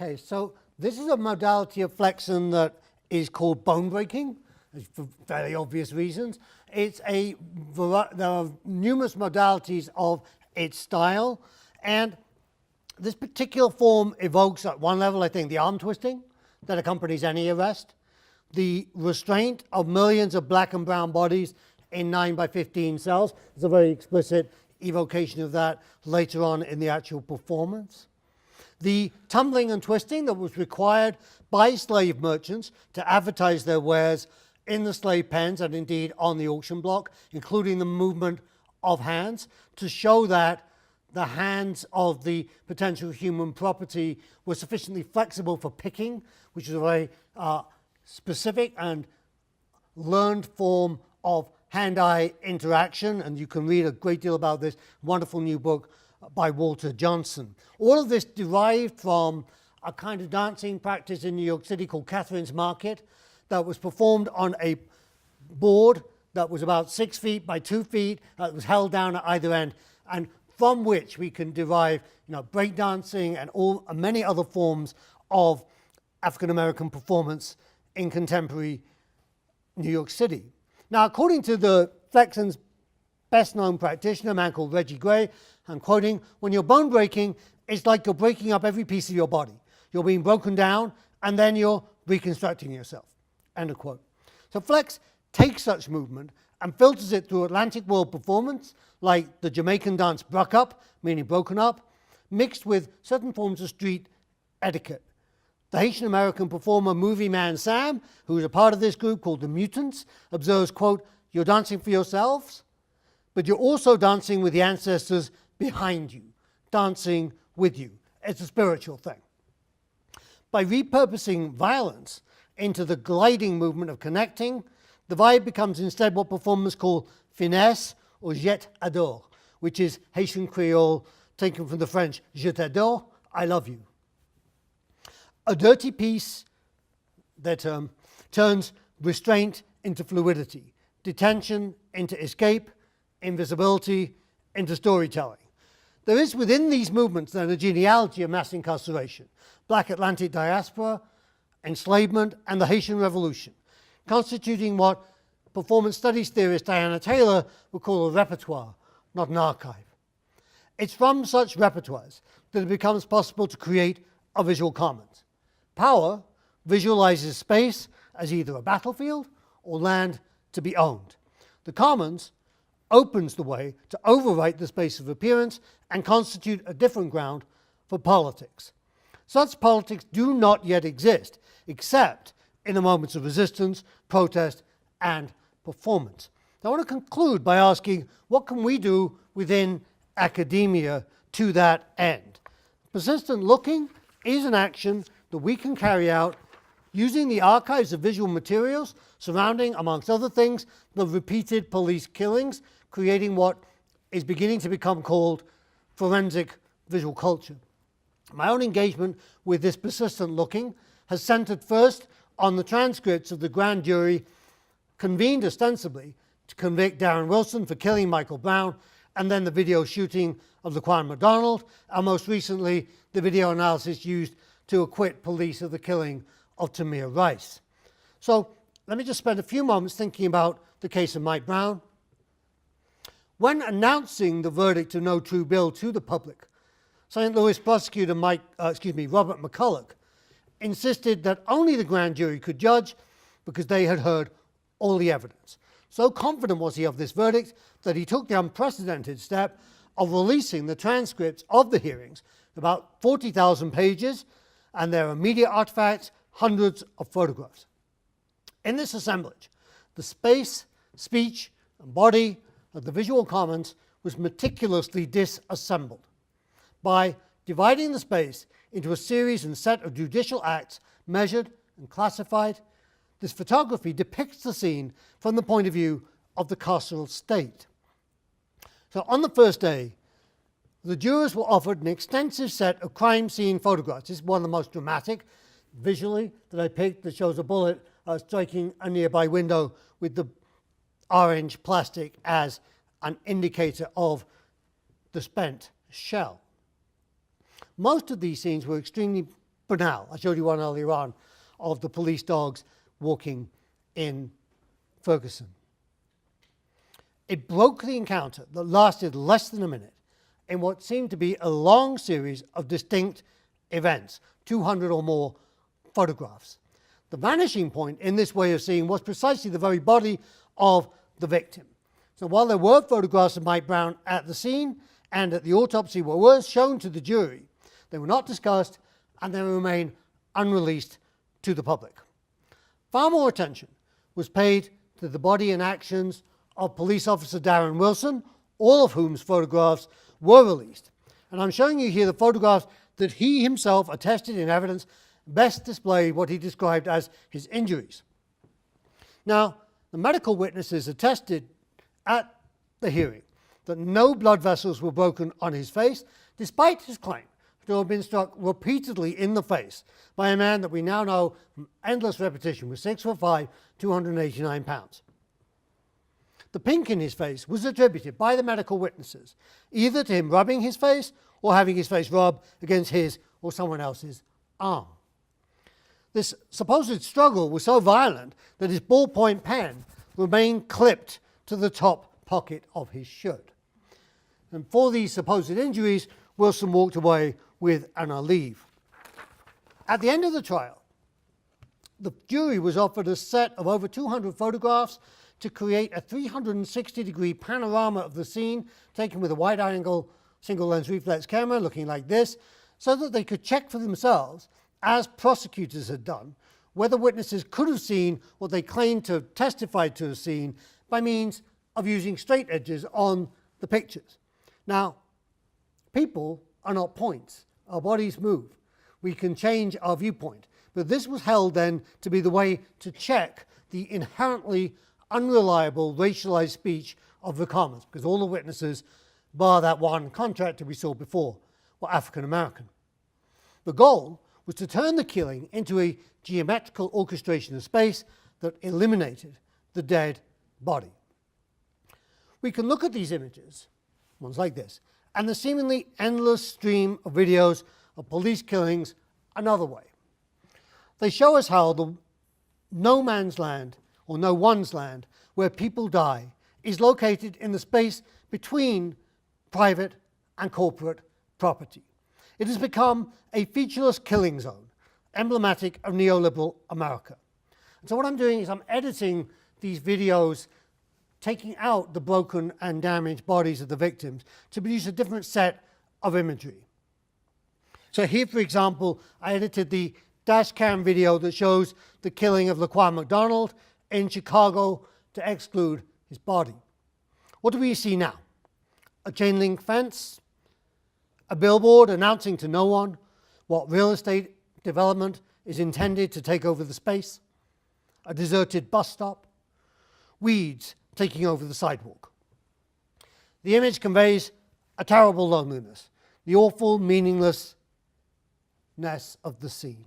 Okay, so this is a modality of Flexen that is called bone breaking, for very obvious reasons. There are numerous modalities of its style, and this particular form evokes, at one level, I think, the arm twisting that accompanies any arrest, the restraint of millions of black and brown bodies in 9x15 cells. There's a very explicit evocation of that later on in the actual performance. The tumbling and twisting that was required by slave merchants to advertise their wares in the slave pens and indeed on the auction block, including the movement of hands to show that the hands of the potential human property were sufficiently flexible for picking, which is a very specific and learned form of hand-eye interaction, and you can read a great deal about this wonderful new book by Walter Johnson. All of this derived from a kind of dancing practice in New York City called Catherine's Market that was performed on a board that was about 6 feet by 2 feet, that was held down at either end, and from which we can derive breakdancing and many other forms of African American performance in contemporary New York City. Now, according to the Flexen's best-known practitioner, a man called Reggie Gray, I'm quoting, "When you're bone breaking, it's like you're breaking up every piece of your body. You're being broken down, and then you're reconstructing yourself." End of quote. So Flex takes such movement and filters it through Atlantic world performance, like the Jamaican dance bruck up, meaning broken up, mixed with certain forms of street etiquette. The Haitian American performer Movie Man Sam, who is a part of this group called the Mutants, observes, quote, "You're dancing for yourselves, but you're also dancing with the ancestors behind you, dancing with you." It's a spiritual thing. By repurposing violence into the gliding movement of connecting, the vibe becomes instead what performers call finesse or jet adore, which is Haitian Creole taken from the French je t'adore, I love you. A dirty piece, their term, turns restraint into fluidity, detention into escape, invisibility into storytelling. There is within these movements then a genealogy of mass incarceration: Black Atlantic diaspora, enslavement, and the Haitian Revolution, constituting what performance studies theorist Diana Taylor would call a repertoire, not an archive. It's from such repertoires that it becomes possible to create a visual commons. Power visualizes space as either a battlefield or land to be owned. The commons opens the way to overwrite the space of appearance and constitute a different ground for politics. Such politics do not yet exist, except in the moments of resistance, protest, and performance. I want to conclude by asking, what can we do within academia to that end? Persistent looking is an action that we can carry out using the archives of visual materials surrounding, amongst other things, the repeated police killings, creating what is beginning to become called forensic visual culture. My own engagement with this persistent looking has centered first on the transcripts of the grand jury convened ostensibly to convict Darren Wilson for killing Michael Brown, and then the video shooting of Laquan McDonald, and most recently the video analysis used to acquit police of the killing of Tamir Rice. So let me just spend a few moments thinking about the case of Mike Brown. When announcing the verdict of no true bill to the public, St. Louis prosecutor Robert McCulloch insisted that only the grand jury could judge because they had heard all the evidence. So confident was he of this verdict that he took the unprecedented step of releasing the transcripts of the hearings, about 40,000 pages, and their immediate artifacts, hundreds of photographs. In this assemblage, the space, speech, and body of the visual commons was meticulously disassembled. By dividing the space into a series and set of judicial acts measured and classified, this photography depicts the scene from the point of view of the carceral state. So on the first day, the jurors were offered an extensive set of crime scene photographs. This is one of the most dramatic visually that I picked, that shows a bullet striking a nearby window with the orange plastic as an indicator of the spent shell. Most of these scenes were extremely banal. I showed you one earlier on of the police dogs walking in Ferguson. It broke the encounter that lasted less than a minute in what seemed to be a long series of distinct events, 200 or more photographs. The vanishing point in this way of seeing was precisely the very body of the victim. So while there were photographs of Mike Brown at the scene and at the autopsy were shown to the jury, they were not discussed and they remain unreleased to the public. Far more attention was paid to the body and actions of police officer Darren Wilson, all of whom's photographs were released. And I'm showing you here the photographs that he himself attested in evidence best displayed what he described as his injuries. Now, the medical witnesses attested at the hearing that no blood vessels were broken on his face, despite his claim to have been struck repeatedly in the face by a man that we now know from endless repetition was 6'5", 289 pounds. The pink in his face was attributed by the medical witnesses either to him rubbing his face or having his face rubbed against his or someone else's arm. This supposed struggle was so violent that his ballpoint pen remained clipped to the top pocket of his shirt. And for these supposed injuries, Wilson walked away with an leave. At the end of the trial, the jury was offered a set of over 200 photographs to create a 360-degree panorama of the scene taken with a wide-angle single-lens reflex camera looking like this, so that they could check for themselves, as prosecutors had done, whether witnesses could have seen what they claimed to have testified to have seen by means of using straight edges on the pictures. Now, people are not points. Our bodies move. We can change our viewpoint. But this was held then to be the way to check the inherently unreliable racialized speech of the commons, because all the witnesses, bar that one contractor we saw before, were African American. The goal was to turn the killing into a geometrical orchestration of space that eliminated the dead body. We can look at these images, ones like this, and the seemingly endless stream of videos of police killings another way. They show us how the no man's land, or no one's land, where people die, is located in the space between private and corporate property. It has become a featureless killing zone, emblematic of neoliberal America. And so what I'm doing is I'm editing these videos, taking out the broken and damaged bodies of the victims to produce a different set of imagery. So here, for example, I edited the dash cam video that shows the killing of Laquan McDonald in Chicago to exclude his body. What do we see now? A chain link fence, a billboard announcing to no one what real estate development is intended to take over the space, a deserted bus stop, weeds taking over the sidewalk. The image conveys a terrible loneliness, the awful meaninglessness of the scene.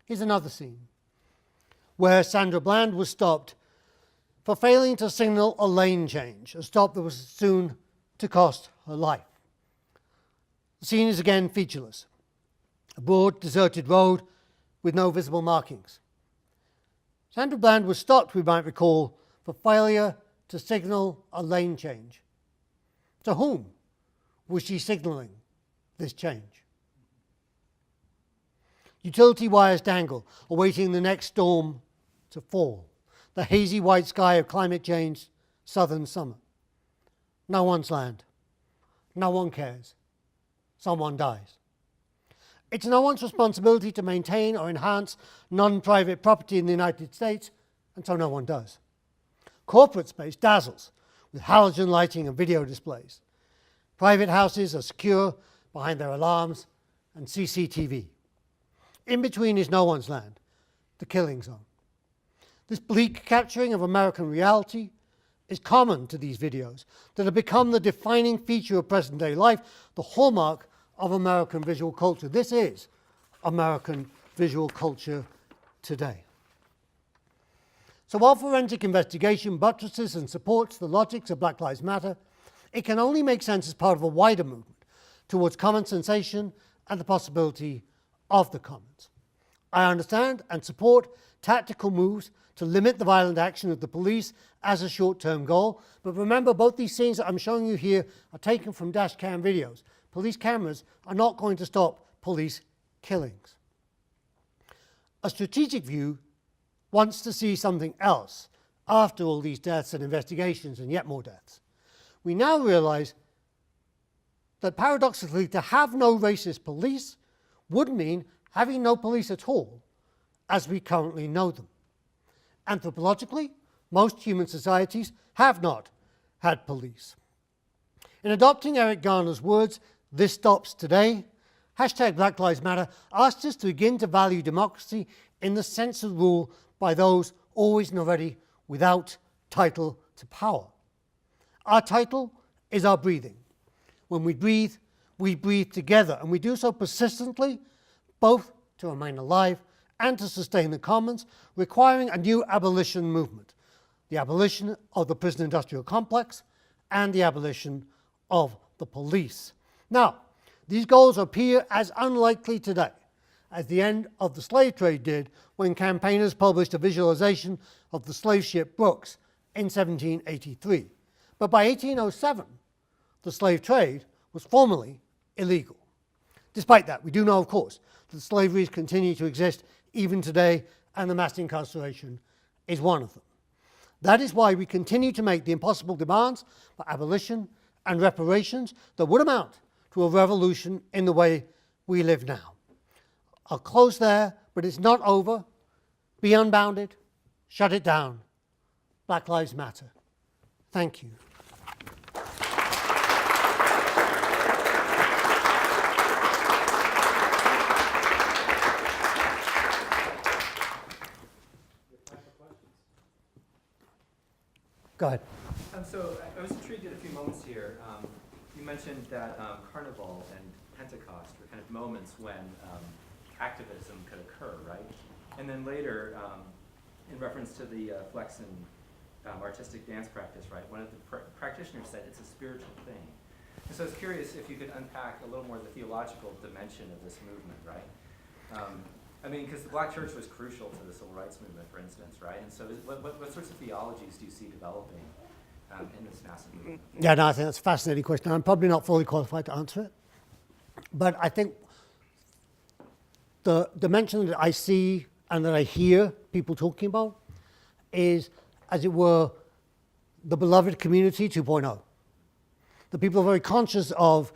Here's another scene where Sandra Bland was stopped for failing to signal a lane change, a stop that was soon to cost her life. The scene is again featureless, a broad, deserted road with no visible markings. Sandra Bland was stopped, we might recall, for failure to signal a lane change. To whom was she signaling this change? Utility wires dangle, awaiting the next storm to fall. The hazy white sky of climate change, southern summer. No one's land. No one cares. Someone dies. It's no one's responsibility to maintain or enhance non-private property in the United States, and so no one does. Corporate space dazzles with halogen lighting and video displays. Private houses are secure behind their alarms and CCTV. In between is no one's land, the killing zone. This bleak capturing of American reality is common to these videos that have become the defining feature of present-day life, the hallmark of American visual culture. This is American visual culture today. So while forensic investigation buttresses and supports the logics of Black Lives Matter, it can only make sense as part of a wider movement towards common sensation and the possibility of the commons. I understand and support tactical moves to limit the violent action of the police as a short-term goal, but remember, both these scenes that I'm showing you here are taken from dash cam videos. Police cameras are not going to stop police killings. A strategic view wants to see something else after all these deaths and investigations and yet more deaths. We now realize that paradoxically, to have no racist police would mean having no police at all as we currently know them. Anthropologically, most human societies have not had police. In adopting Eric Garner's words, "This stops today," hashtag Black Lives Matter asked us to begin to value democracy in the sense of rule by those always and already without title to power. Our title is our breathing. When we breathe together, and we do so persistently, both to remain alive and to sustain the commons, requiring a new abolition movement, the abolition of the prison industrial complex and the abolition of the police. Now, these goals appear as unlikely today as the end of the slave trade did when campaigners published a visualization of the slave ship Brooks in 1783. But by 1807, the slave trade was formally illegal. Despite that, we do know, of course, that slaveries continue to exist even today, and the mass incarceration is one of them. That is why we continue to make the impossible demands for abolition and reparations that would amount to a revolution in the way we live now. I'll close there, but it's not over. Be unbounded. Shut it down. Black Lives Matter. Thank you. Go ahead. So I was intrigued at a few moments here. You mentioned that Carnival and Pentecost were kind of moments when activism could occur, right? And then later, in reference to the flex and artistic dance practice, right? One of the practitioners said it's a spiritual thing. And so I was curious if you could unpack a little more the theological dimension of this movement, right? I mean, because the Black Church was crucial to the Civil Rights Movement, for instance, right? And so what sorts of theologies do you see developing in this massive movement? Yeah, no, I think that's a fascinating question. I'm probably not fully qualified to answer it. But I think the dimension that I see and that I hear people talking about is, as it were, the beloved community 2.0. The people are very conscious of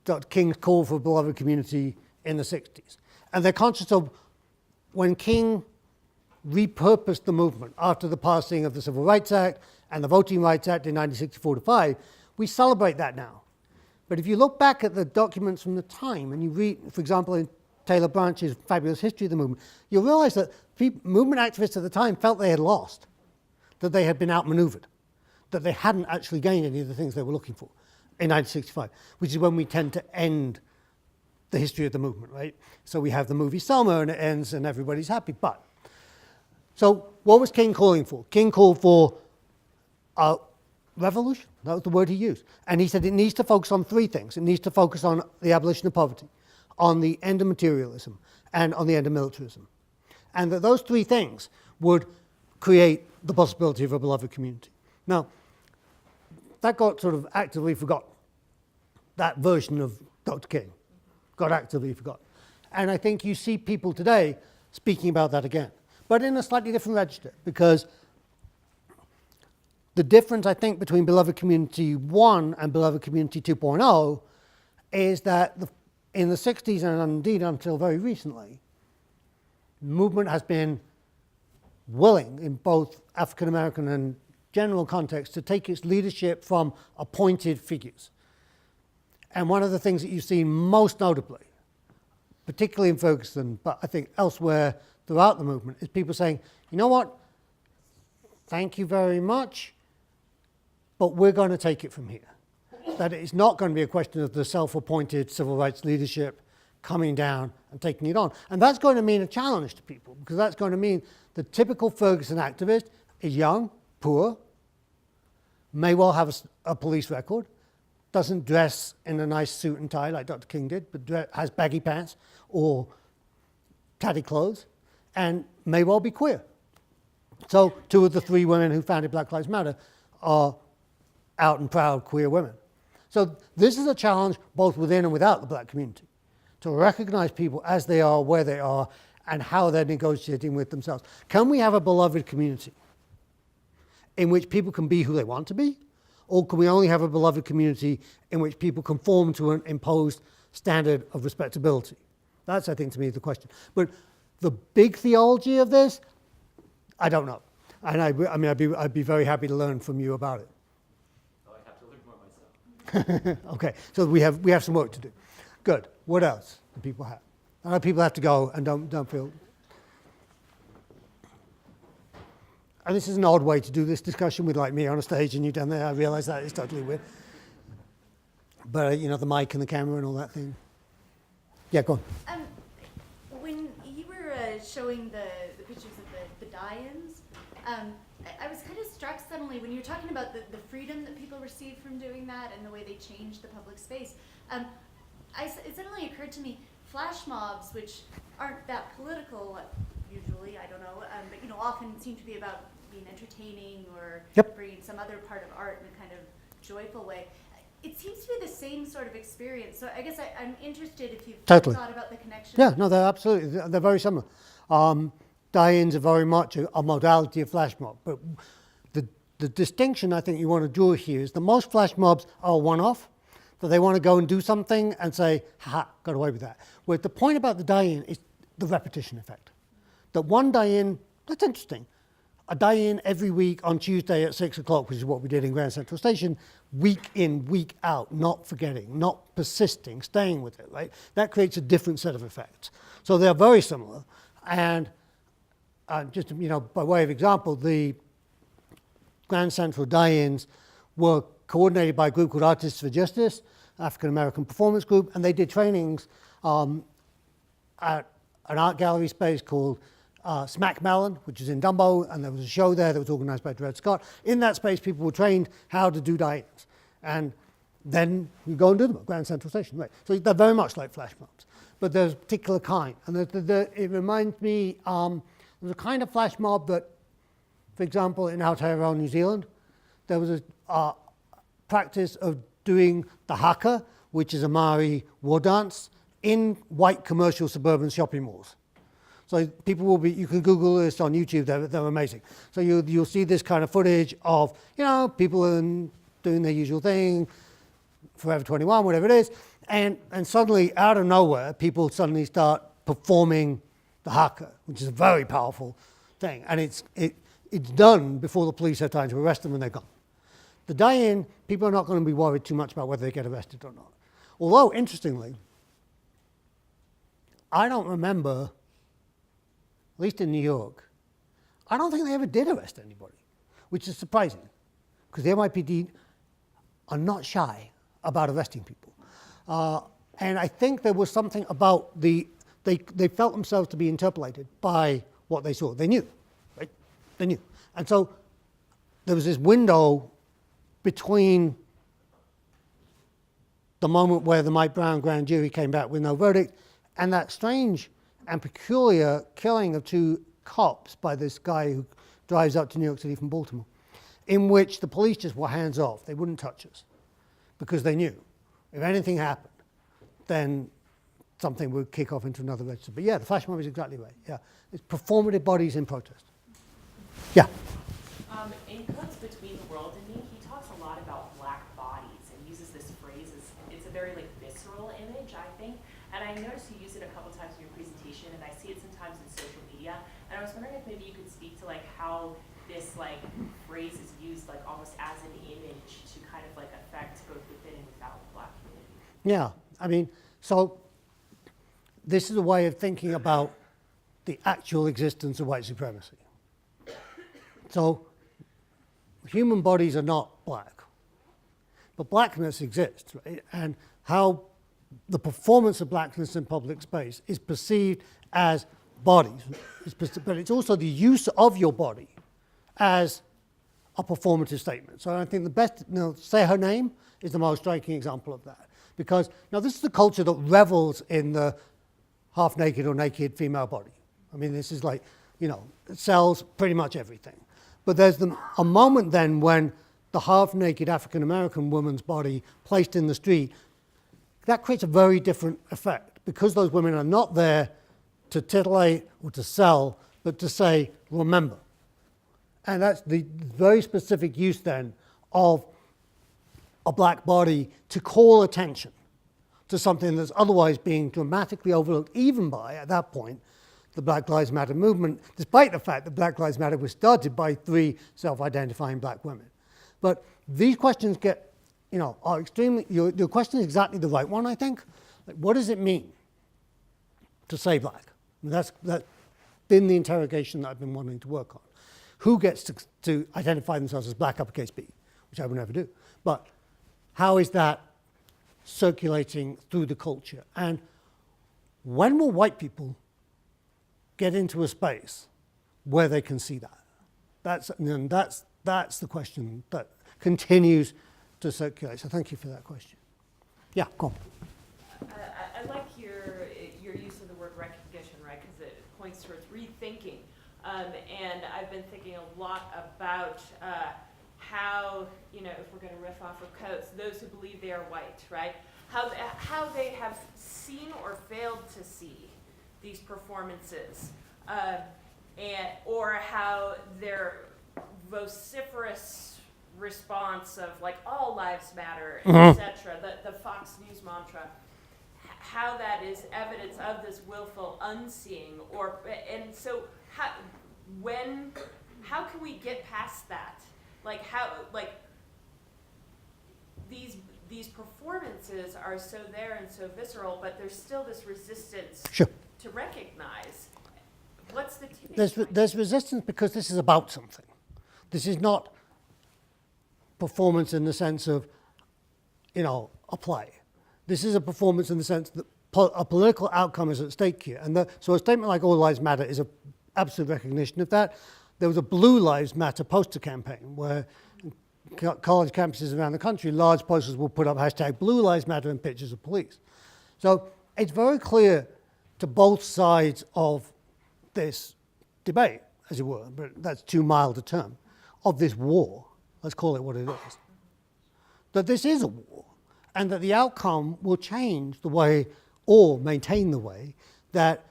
Dr. King's call for a beloved community in the 60s. And they're conscious of when King repurposed the movement after the passing of the Civil Rights Act and the Voting Rights Act in 1964-5, we celebrate that now. But if you look back at the documents from the time and you read, for example, in Taylor Branch's fabulous history of the movement, you'll realize that movement activists at the time felt they had lost, that they had been outmaneuvered, that they hadn't actually gained any of the things they were looking for in 1965, which is when we tend to end the history of the movement, right? So we have the movie Selma and it ends and everybody's happy. But, so what was King calling for? King called for a revolution. That was the word he used. And he said it needs to focus on three things. It needs to focus on the abolition of poverty, on the end of materialism, and on the end of militarism. And that those three things would create the possibility of a beloved community. Now, that got sort of actively forgotten. That version of Dr. King got actively forgotten. And I think you see people today speaking about that again, but in a slightly different register, because the difference, I think, between Beloved Community 1 and Beloved Community 2.0 is that in the 60s and indeed until very recently, the movement has been willing in both African American and general context to take its leadership from appointed figures. And one of the things that you've seen most notably, particularly in Ferguson, but I think elsewhere throughout the movement, is people saying, you know what, thank you very much, but we're going to take it from here. That it's not going to be a question of the self-appointed civil rights leadership coming down and taking it on. And that's going to mean a challenge to people, because that's going to mean the typical Ferguson activist is young, poor, may well have a police record, doesn't dress in a nice suit and tie like Dr. King did, but has baggy pants or tatty clothes, and may well be queer. So 2 of the 3 women who founded Black Lives Matter are out and proud queer women. So this is a challenge both within and without the black community, to recognize people as they are, where they are, and how they're negotiating with themselves. Can we have a beloved community in which people can be who they want to be? Or can we only have a beloved community in which people conform to an imposed standard of respectability? That's, I think, to me, the question. But the big theology of this, I don't know. And I mean, I'd be very happy to learn from you about it. Oh, I have to learn more myself. Okay, so we have some work to do. Good. What else do people have? I know people have to go and don't feel. And this is an odd way to do this discussion with like me on a stage and you down there. I realize that is totally weird. But you know, the mic and the camera and all that thing. Yeah, go on. When you were showing the pictures of the die-ins, I was kind of struck suddenly when you were talking about the freedom that people receive from doing that and the way they change the public space. It suddenly occurred to me, flash mobs, which aren't that political usually, I don't know, but you know, often seem to be about being entertaining or bringing some other part of art in a kind of joyful way. It seems to be the same sort of experience. So I guess I'm interested if you've thought about the connection. Yeah, no, they're very similar. Die-ins are very much a modality of flash mob. But the distinction I think you want to draw here is that most flash mobs are one-off, that they want to go and do something and say, ha, got away with that. Where the point about the die-in is the repetition effect. That one die-in, that's interesting. A die-in every week on Tuesday at 6 o'clock, which is what we did in Grand Central Station, week in, week out, not forgetting, not persisting, staying with it, right? That creates a different set of effects. So they're very similar. And just, you know, by way of example, the Grand Central die-ins were coordinated by a group called Artists for Justice, African-American performance group, and they did trainings at an art gallery space called Smack Melon, which is in Dumbo, and there was a show there that was organized by Dred Scott. In that space, people were trained how to do die-ins. And then you go and do them at Grand Central Station. Right. So they're very much like flash mobs, but there's a particular kind. And it reminds me, there's a kind of flash mob that, for example, in Aotearoa, New Zealand, there was a practice of doing the haka, which is a Maori war dance, in white commercial suburban shopping malls. So people will be, you can Google this on YouTube, they're amazing. So you'll see this kind of footage of, people doing their usual thing, Forever 21, whatever it is, and suddenly, out of nowhere, people suddenly start performing the haka, which is a very powerful thing. And it's done before the police have time to arrest them and they're gone. The die-in, people are not going to be worried too much about whether they get arrested or not. Although, interestingly, I don't remember, at least in New York, I don't think they ever did arrest anybody, which is surprising, because the NYPD are not shy about arresting people. And I think there was something about they felt themselves to be interpolated by what they saw. They knew, right? They knew. And so there was this window between the moment where the Mike Brown grand jury came back with no verdict and that strange and peculiar killing of 2 cops by this guy who drives up to New York City from Baltimore, in which the police just were hands off. They wouldn't touch us because they knew if anything happened, then something would kick off into another register. But yeah, the flash mob is exactly right. Yeah, it's performative bodies in protest. Yeah. In Cook's Between the World and Me, he talks a lot about black bodies and uses this phrase. It's a very visceral image, I think. And I noticed you use it a couple times in your presentation, and I see it sometimes in social media. And I was wondering if maybe you could speak to how this phrase is used almost as an image to kind of affect both within and without the black community. Yeah, I mean, so this is a way of thinking about the actual existence of white supremacy. So human bodies are not black, but blackness exists, right? And how the performance of blackness in public space is perceived as bodies, but it's also the use of your body as a performative statement. So I think the best, Say Her Name is the most striking example of that. Because now this is the culture that revels in the half-naked or naked female body. I mean, this is it sells pretty much everything. But there's a moment then when the half-naked African-American woman's body placed in the street, that creates a very different effect because those women are not there to titillate or to sell, but to say, remember. And that's the very specific use then of a black body to call attention to something that's otherwise being dramatically overlooked, even by, at that point, the Black Lives Matter movement, despite the fact that Black Lives Matter was started by 3 self-identifying black women. But these questions are extremely, your question is exactly the right one, I think. What does it mean to say black? I mean, that's been the interrogation that I've been wanting to work on. Who gets to identify themselves as black uppercase B, which I would never do. But how is that circulating through the culture? And when will white people get into a space where they can see that? That's the question that continues to circulate. So thank you for that question. Yeah, go on. I like your use of the word recognition, right? Because it points towards rethinking. And I've been thinking a lot about how, if we're going to riff off of Coates, those who believe they are white, right? How they have seen or failed to see these performances, or how their vociferous response of all lives matter, etc., the Fox News mantra, how that is evidence of this willful unseeing, and so how can we get past that? These performances are so there and so visceral, but there's still this resistance to recognize. What's the tipping point? There's resistance because this is about something. This is not performance in the sense of, a play. This is a performance in the sense that a political outcome is at stake here. And so a statement like All Lives Matter is an absolute recognition of that. There was a Blue Lives Matter poster campaign where college campuses around the country, large posters will put up hashtag Blue Lives Matter and pictures of police. So it's very clear to both sides of this debate, as it were, but that's too mild a term, of this war, let's call it what it is, that this is a war, and that the outcome will change the way, or maintain the way, that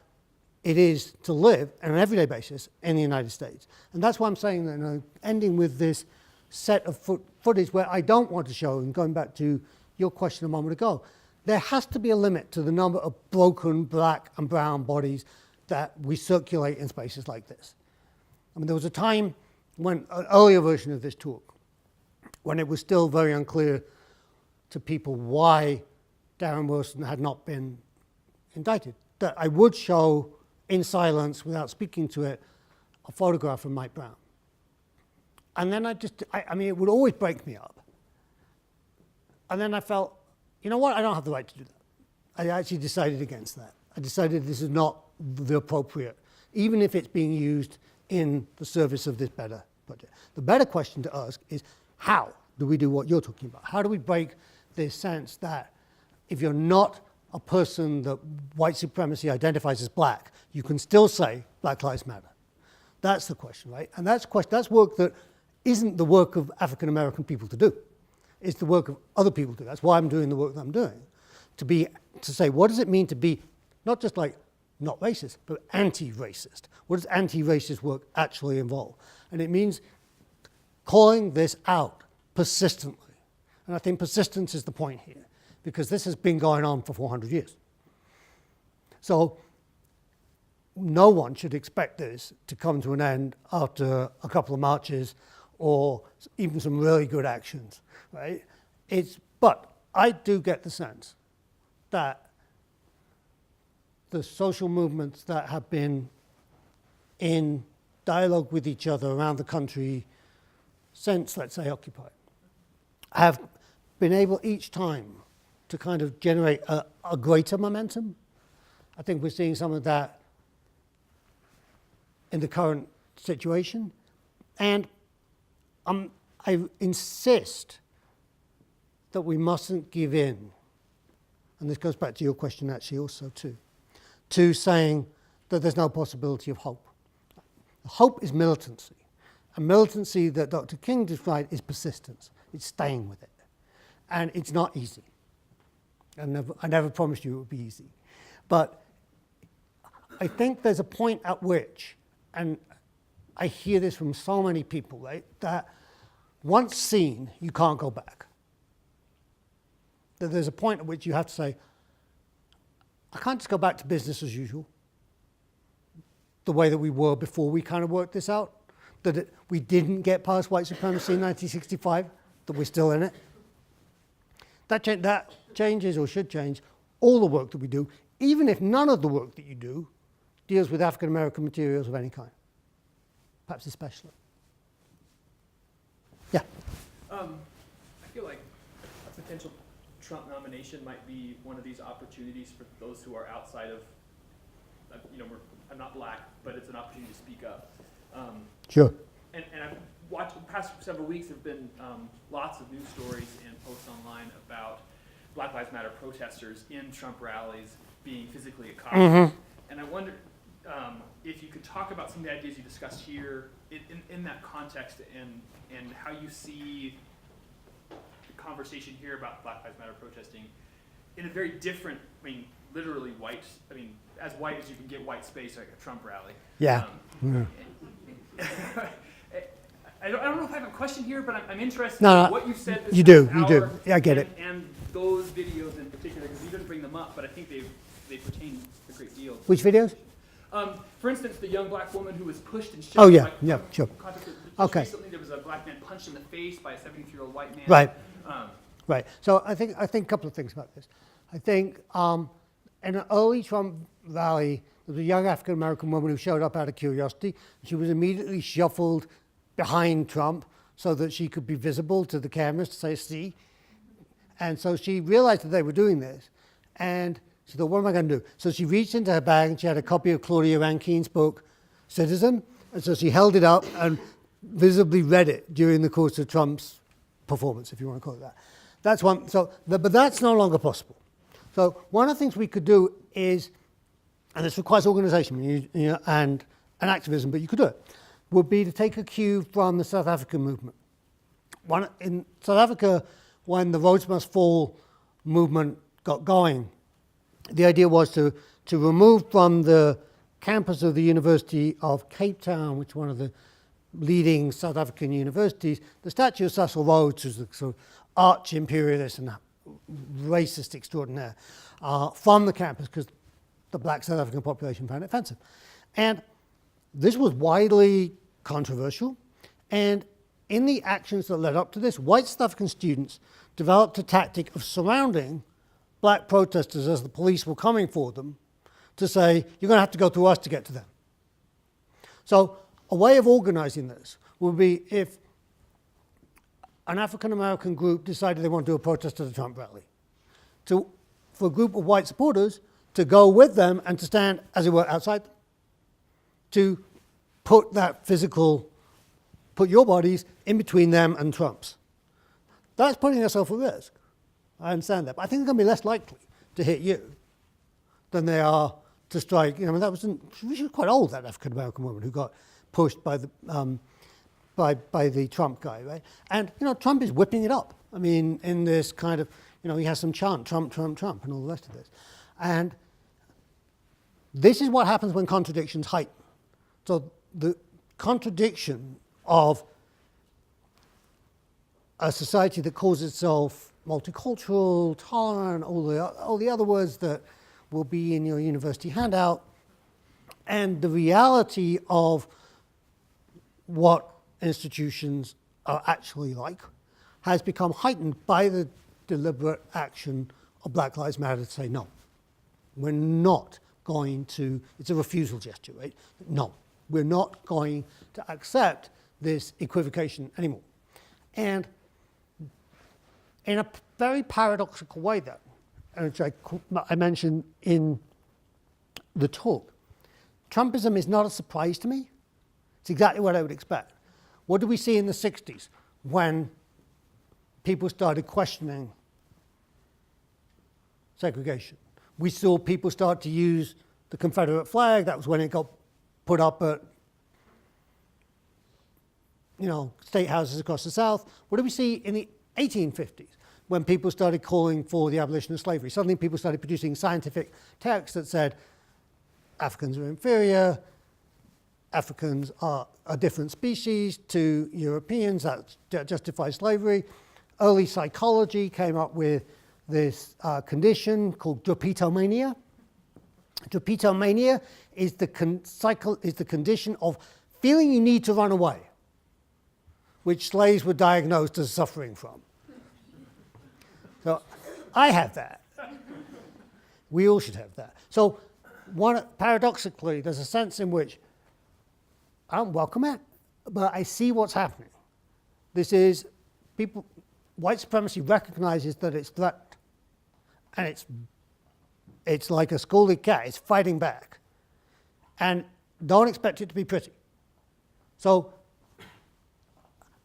it is to live on an everyday basis in the United States. And that's why I'm saying that, ending with this set of footage where I don't want to show, and going back to your question a moment ago, there has to be a limit to the number of broken black and brown bodies that we circulate in spaces like this. I mean, there was a time when, an earlier version of this talk, when it was still very unclear to people why Darren Wilson had not been indicted, that I would show in silence, without speaking to it, a photograph of Mike Brown. And then I mean, it would always break me up. And then I felt, you know what, I don't have the right to do that. I actually decided against that. I decided this is not the appropriate, even if it's being used in the service of this better project. The better question to ask is, how do we do what you're talking about? How do we break this sense that if you're not a person that white supremacy identifies as black, you can still say Black Lives Matter? That's the question, right? And that's work that isn't the work of African American people to do. It's the work of other people to do. That's why I'm doing the work that I'm doing. To say, what does it mean to be not just like not racist, but anti-racist? What does anti-racist work actually involve? And it means calling this out persistently. And I think persistence is the point here, because this has been going on for 400 years. So no one should expect this to come to an end after a couple of marches or even some really good actions, right? But I do get the sense that the social movements that have been in dialogue with each other around the country since, let's say, Occupy, have been able each time to kind of generate a greater momentum. I think we're seeing some of that in the current situation. And I insist that we mustn't give in, and this goes back to your question actually also too, to saying that there's no possibility of hope. Hope is militancy. And militancy that Dr. King described is persistence. It's staying with it. And it's not easy. I never promised you it would be easy. But I think there's a point at which, and I hear this from so many people, right, that once seen, you can't go back. That there's a point at which you have to say, I can't just go back to business as usual, the way that we were before we kind of worked this out, that we didn't get past white supremacy in 1965, that we're still in it. That changes, or should change, all the work that we do, even if none of the work that you do deals with African American materials of any kind, perhaps especially. Yeah? I feel like a potential Trump nomination might be one of these opportunities for those who are outside of, I'm not black, but it's an opportunity to speak up. Sure. And I've watched, the past several weeks have been lots of news stories and posts online about Black Lives Matter protesters in Trump rallies being physically accosted. Mm-hmm. And I wonder if you could talk about some of the ideas you discussed here in that context, and how you see the conversation here about Black Lives Matter protesting in a very different, literally white, as white as you can get white space, like a Trump rally. Yeah. I don't know if I have a question here, but I'm interested No, in what you said this you do. hour, I get it. And those videos in particular, because you didn't bring them up, but I think they pertain a great deal. Which videos? For instance, the young black woman who was pushed and shoved. Oh, yeah, yeah, sure. Okay. Recently, there was a black man punched in the face by a 73-year-old white man. Right. Right. So I think a couple of things about this. I think in an early Trump rally, there was a young African-American woman who showed up out of curiosity. She was immediately shuffled behind Trump so that she could be visible to the cameras to say, see. And so she realized that they were doing this, and she thought, what am I going to do? So she reached into her bag, and she had a copy of Claudia Rankine's book, Citizen, and so she held it up and visibly read it during the course of Trump's performance, if you want to call it that. That's one. So, but that's no longer possible. So one of the things we could do is, and this requires organization and activism, but you could do it, would be to take a cue from the South African movement. In South Africa, when the Rhodes Must Fall movement got going, the idea was to remove from the campus of the University of Cape Town, which is one of the leading South African universities, the statue of Cecil Rhodes, who's the sort of arch-imperialist and racist extraordinaire, from the campus because the black South African population found it offensive. And this was widely controversial, and in the actions that led up to this, white South African students developed a tactic of surrounding black protesters as the police were coming for them to say, you're going to have to go through us to get to them. So a way of organizing this would be if an African-American group decided they want to do a protest at a Trump rally, for a group of white supporters to go with them and to stand, as it were, outside them, to put your bodies in between them and Trump's. That's putting yourself at risk. I understand that. But I think they're going to be less likely to hit you than they are to strike. You know, I mean, she was quite old, that African-American woman who got pushed by the Trump guy, right? And, you know, Trump is whipping it up. I mean, in this kind of, you know, he has some chant, Trump, Trump, Trump, and all the rest of this. And this is what happens when contradictions heighten. So the contradiction of a society that calls itself multicultural, tolerant, all the other words that will be in your university handout, and the reality of what institutions are actually like has become heightened by the deliberate action of Black Lives Matter to say, no, we're not going to, it's a refusal gesture, right? No, we're not going to accept this equivocation anymore. And in a very paradoxical way, though, which I mentioned in the talk, Trumpism is not a surprise to me. It's exactly what I would expect. What did we see in the 60s when people started questioning segregation? We saw people start to use the Confederate flag. That was when it got put up at, you know, state houses across the South. What did we see in the 1850s when people started calling for the abolition of slavery? Suddenly people started producing scientific texts that said Africans are inferior, Africans are a different species to Europeans, that justifies slavery. Early psychology came up with this condition called drapetomania. Drapetomania is the condition of feeling you need to run away, which slaves were diagnosed as suffering from. So I have that. We all should have that. So paradoxically, there's a sense in which I don't welcome it, but I see what's happening. This is white supremacy recognizes that it's threatened. And it's like a scolded cat, it's fighting back. And don't expect it to be pretty. So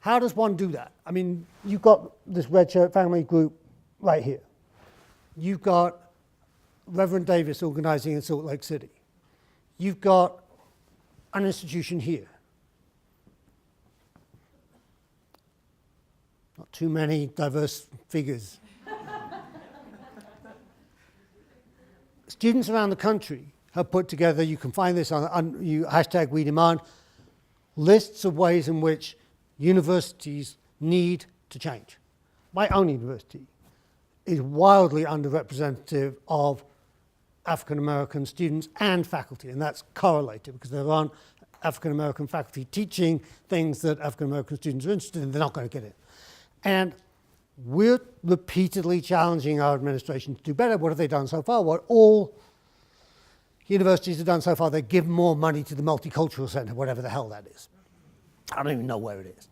how does one do that? I mean, you've got this red shirt family group right here. You've got Reverend Davis organizing in Salt Lake City. You've got an institution here. Not too many diverse figures. Students around the country have put together, you can find this on hashtag We Demand, lists of ways in which universities need to change. My own university is wildly underrepresentative of African American students and faculty, and that's correlated because there aren't African American faculty teaching things that African American students are interested in, they're not going to get it. And we're repeatedly challenging our administration to do better. What have they done so far? What all universities have done so far, they give more money to the Multicultural Center, whatever the hell that is. I don't even know where it is.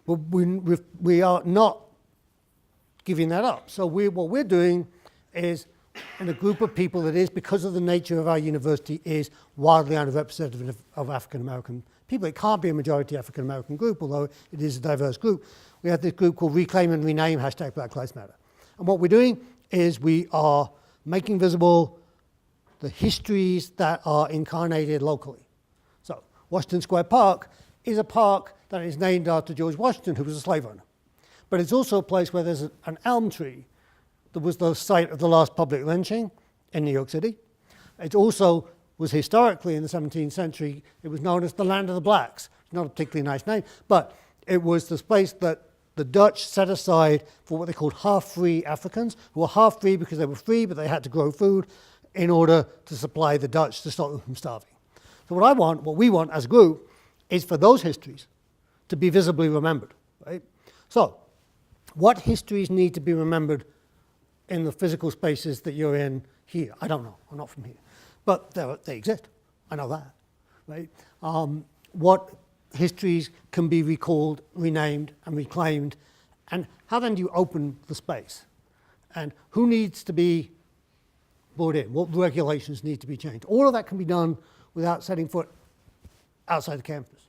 But we are not giving that up. So what we're doing is, in a group of people that is, because of the nature of our university, is wildly underrepresented of African American people. It can't be a majority African American group, although it is a diverse group. We have this group called Reclaim and Rename, hashtag Black Lives Matter. And what we're doing is we are making visible the histories that are incarnated locally. So Washington Square Park is a park that is named after George Washington, who was a slave owner. But it's also a place where there's an elm tree that was the site of the last public lynching in New York City. It also was historically, in the 17th century, it was known as the land of the blacks. It's not a particularly nice name, but it was this place that the Dutch set aside for what they called half-free Africans, who were half-free because they were free, but they had to grow food in order to supply the Dutch to stop them from starving. So what we want as a group, is for those histories to be visibly remembered, right? So, what histories need to be remembered in the physical spaces that you're in here? I don't know, I'm not from here. But they exist, I know that, right? What histories can be recalled, renamed, and reclaimed, and how then do you open the space? And who needs to be brought in? What regulations need to be changed? All of that can be done without setting foot outside the campus.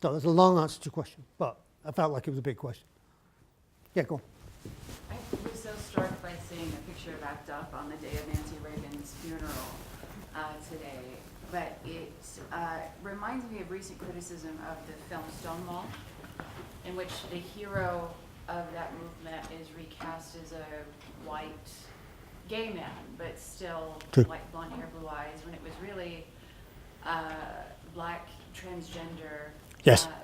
So that's a long answer to your question, but I felt like it was a big question. Yeah, go on. I was so struck by seeing a picture of ACT UP on the day of Nancy Reagan's funeral today, but it reminds me of recent criticism of the film Stonewall, in which the hero of that movement is recast as a white gay man, but still white, blonde hair, blue eyes, when it was really black transgender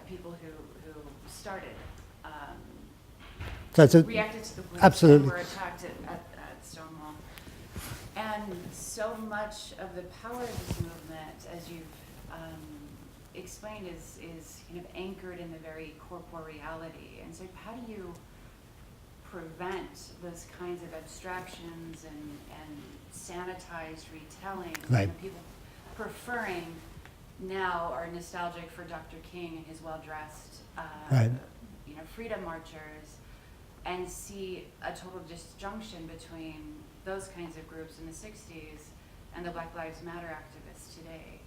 people who started. Reacted to the police absolutely. and were attacked at Stonewall. And so much of the power of this movement, as you've explained, is kind of anchored in the very corporeality. And so how do you prevent those kinds of abstractions and sanitized retelling? Right. People preferring now are nostalgic for Dr. King and his well-dressed freedom marchers, and see a total disjunction between those kinds of groups in the 60s and the Black Lives Matter activists today.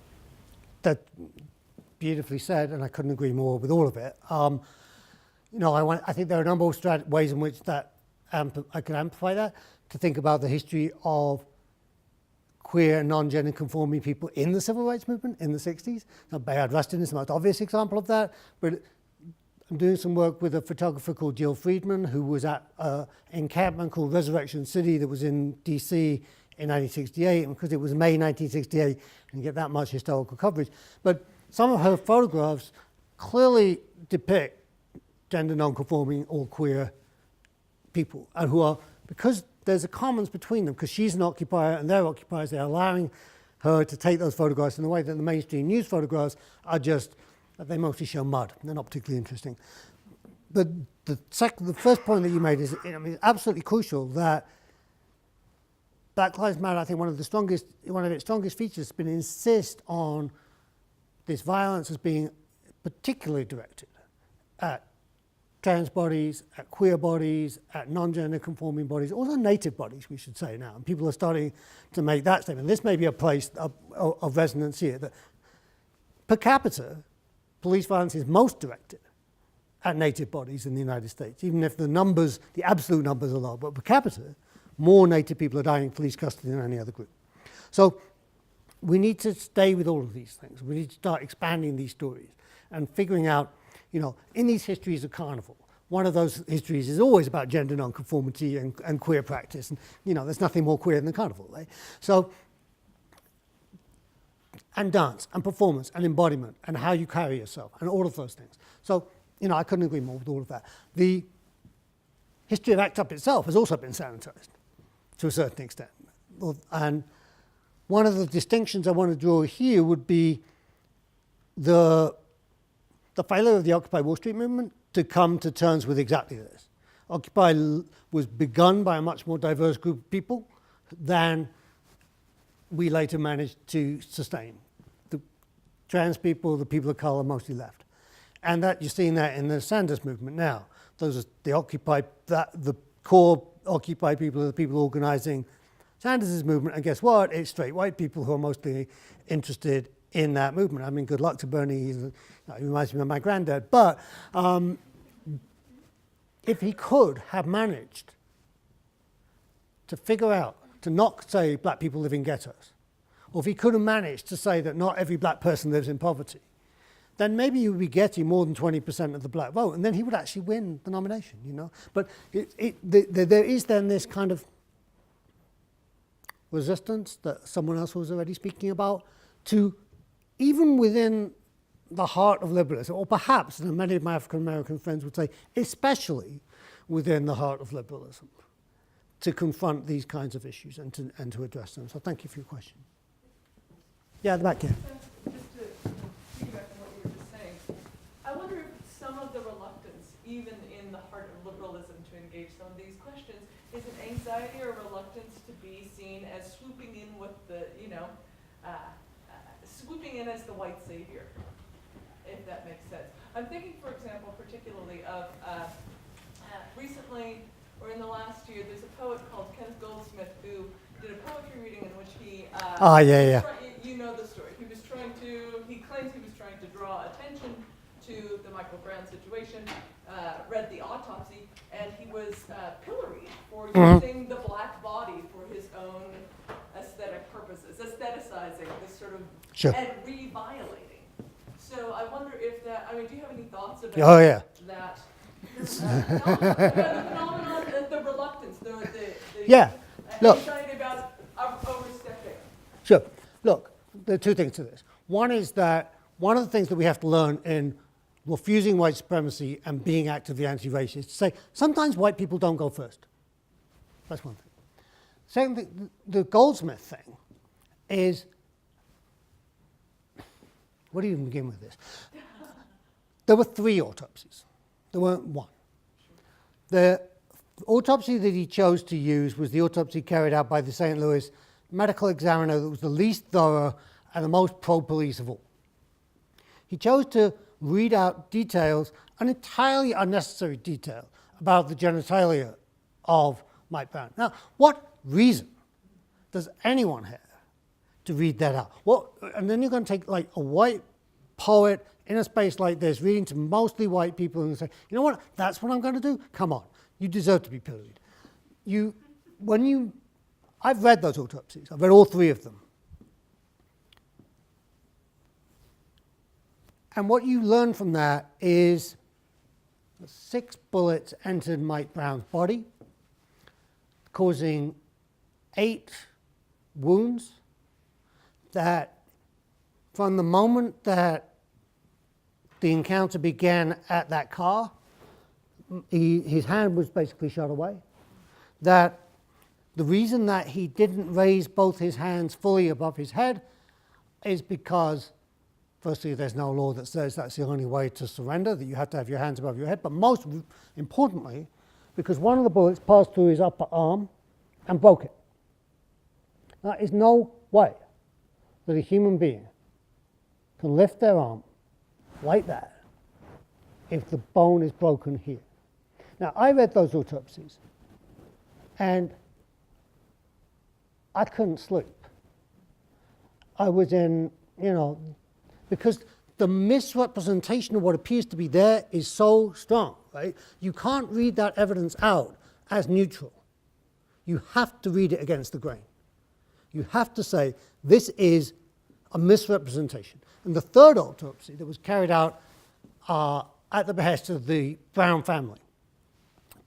That's beautifully said, and I couldn't agree more with all of it. I think there are a number of ways in which that I can amplify that, to think about the history of queer and non-gender conforming people in the civil rights movement in the 60s. Now, Bayard Rustin is the most obvious example of that, but I'm doing some work with a photographer called Jill Friedman, who was at an encampment called Resurrection City that was in DC in 1968, and because it was May 1968, and get that much historical coverage. But some of her photographs clearly depict gender non-conforming or queer people, and who are, because there's a commons between them, because she's an occupier and they're occupiers, they're allowing her to take those photographs in the way that the mainstream news photographs are just, they mostly show mud. They're not particularly interesting. But the first point that you made is, absolutely crucial, that Black Lives Matter, I think one of its strongest features has been to insist on this violence as being particularly directed at trans bodies, at queer bodies, at non-gender conforming bodies, also native bodies, we should say now. And people are starting to make that statement. This may be a place of resonance here, that per capita, police violence is most directed at native bodies in the United States, even if the absolute numbers are low. But per capita, more native people are dying in police custody than any other group. So we need to stay with all of these things. We need to start expanding these stories and figuring out, in these histories of carnival, one of those histories is always about gender nonconformity and queer practice. And, there's nothing more queer than carnival, right? So, and dance, and performance, and embodiment, and how you carry yourself, and all of those things. So, I couldn't agree more with all of that. The history of ACT UP itself has also been sanitized to a certain extent. And one of the distinctions I want to draw here would be the failure of the Occupy Wall Street movement to come to terms with exactly this. Occupy was begun by a much more diverse group of people than we later managed to sustain. The trans people, the people of color, mostly left. And that you're seeing that in the Sanders movement now, Those are the Occupy, the core Occupy people are the people organising Sanders' movement. And guess what? It's straight white people who are mostly interested in that movement. I mean, good luck to Bernie. He reminds me of my granddad. But if he could have managed to figure out, to not say black people live in ghettos, or if he could have managed to say that not every black person lives in poverty, then maybe he would be getting more than 20% of the black vote, and then he would actually win the nomination, you know. But there is then this kind of resistance that someone else was already speaking about to, even within the heart of liberalism, or perhaps, and many of my African American friends would say, especially within the heart of liberalism, to confront these kinds of issues and to address them. So thank you for your question. Yeah, the back here. Just to piggyback on what you were just saying, I wonder if some of the reluctance, even in the heart of liberalism, to engage some of these questions, is an anxiety or reluctance to be seen as swooping in with the, swooping in as the white savior, if that makes sense. I'm thinking, for example, particularly of recently, or in the last year, there's a poet called Kenneth Goldsmith who did a poetry reading in which he you know the story. He claims he was trying to draw attention to the Michael Brown situation, read the autopsy, and he was pilloried for using the black body for his own aesthetic purposes, aestheticizing this sort of, and re-violating. So I wonder if that, I mean, do you have any thoughts about that? The phenomenon, the reluctance, the anxiety about overstepping. Sure. Look, there are two things to this. One is that one of the things that we have to learn in refusing white supremacy and being actively anti-racist is to say sometimes white people don't go first. That's one thing. Second thing, the Goldsmith thing is, where do you even begin with this? There were 3 autopsies. There weren't one. The autopsy that he chose to use was the autopsy carried out by the St. Louis medical examiner that was the least thorough and the most pro-police of all. He chose to read out details, an entirely unnecessary detail, about the genitalia of Mike Brown. Now, what reason does anyone have to read that out? And then you're going to take like a white poet in a space like this, reading to mostly white people and say, you know what, that's what I'm going to do? Come on, you deserve to be pilloried. I've read those autopsies. I've read all 3 of them. And what you learn from that is 6 bullets entered Mike Brown's body, causing 8 wounds that from the moment that the encounter began at that car, his hand was basically shot away. That the reason that he didn't raise both his hands fully above his head is because, firstly, there's no law that says that's the only way to surrender, that you have to have your hands above your head, but most importantly, because one of the bullets passed through his upper arm and broke it. There is no way that a human being can lift their arm like that if the bone is broken here. Now, I read those autopsies, and I couldn't sleep. I was in, because the misrepresentation of what appears to be there is so strong, right? You can't read that evidence out as neutral. You have to read it against the grain. You have to say, this is a misrepresentation. And the third autopsy that was carried out at the behest of the Brown family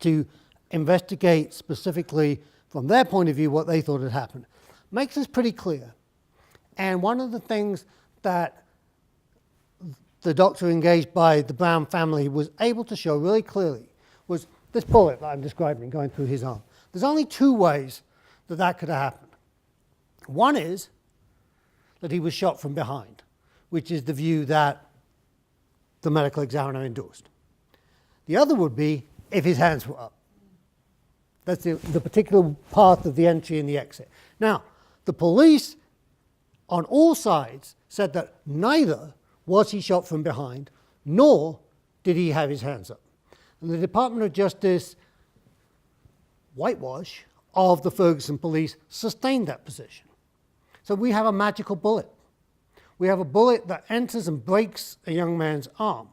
to investigate specifically from their point of view what they thought had happened makes this pretty clear. And one of the things that the doctor engaged by the Brown family was able to show really clearly was this bullet that I'm describing going through his arm. There's only 2 ways that that could have happened. One is that he was shot from behind, which is the view that the medical examiner endorsed. The other would be if his hands were up. That's the particular path of the entry and the exit. Now, the police on all sides said that neither was he shot from behind, nor did he have his hands up. And the Department of Justice whitewash of the Ferguson police sustained that position. So we have a magical bullet. We have a bullet that enters and breaks a young man's arm,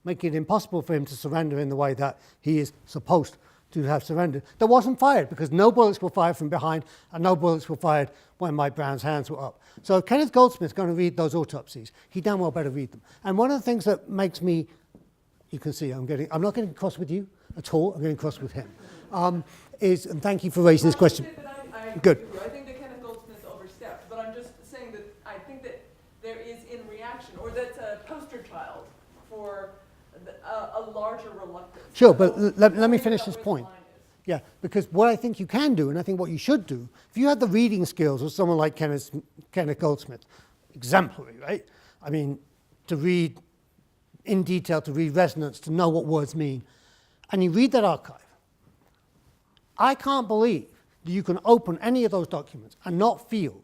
making it impossible for him to surrender in the way that he is supposed to have surrendered. That wasn't fired because no bullets were fired from behind and no bullets were fired when Mike Brown's hands were up. So if Kenneth Goldsmith's going to read those autopsies, he damn well better read them. And one of the things that makes me, you can see I'm not getting cross with you at all, I'm getting cross with him, and thank you for raising this question. Good. I think that Kenneth Goldsmith overstepped, but I'm just saying that I think that there is in reaction, or that's a poster child for a larger reluctance. Sure, but let me finish this point. Yeah, because what I think you can do, and I think what you should do, if you have the reading skills of someone like Kenneth Goldsmith, exemplary, right? I mean, to read in detail, to read resonance, to know what words mean, and you read that archive, I can't believe that you can open any of those documents and not feel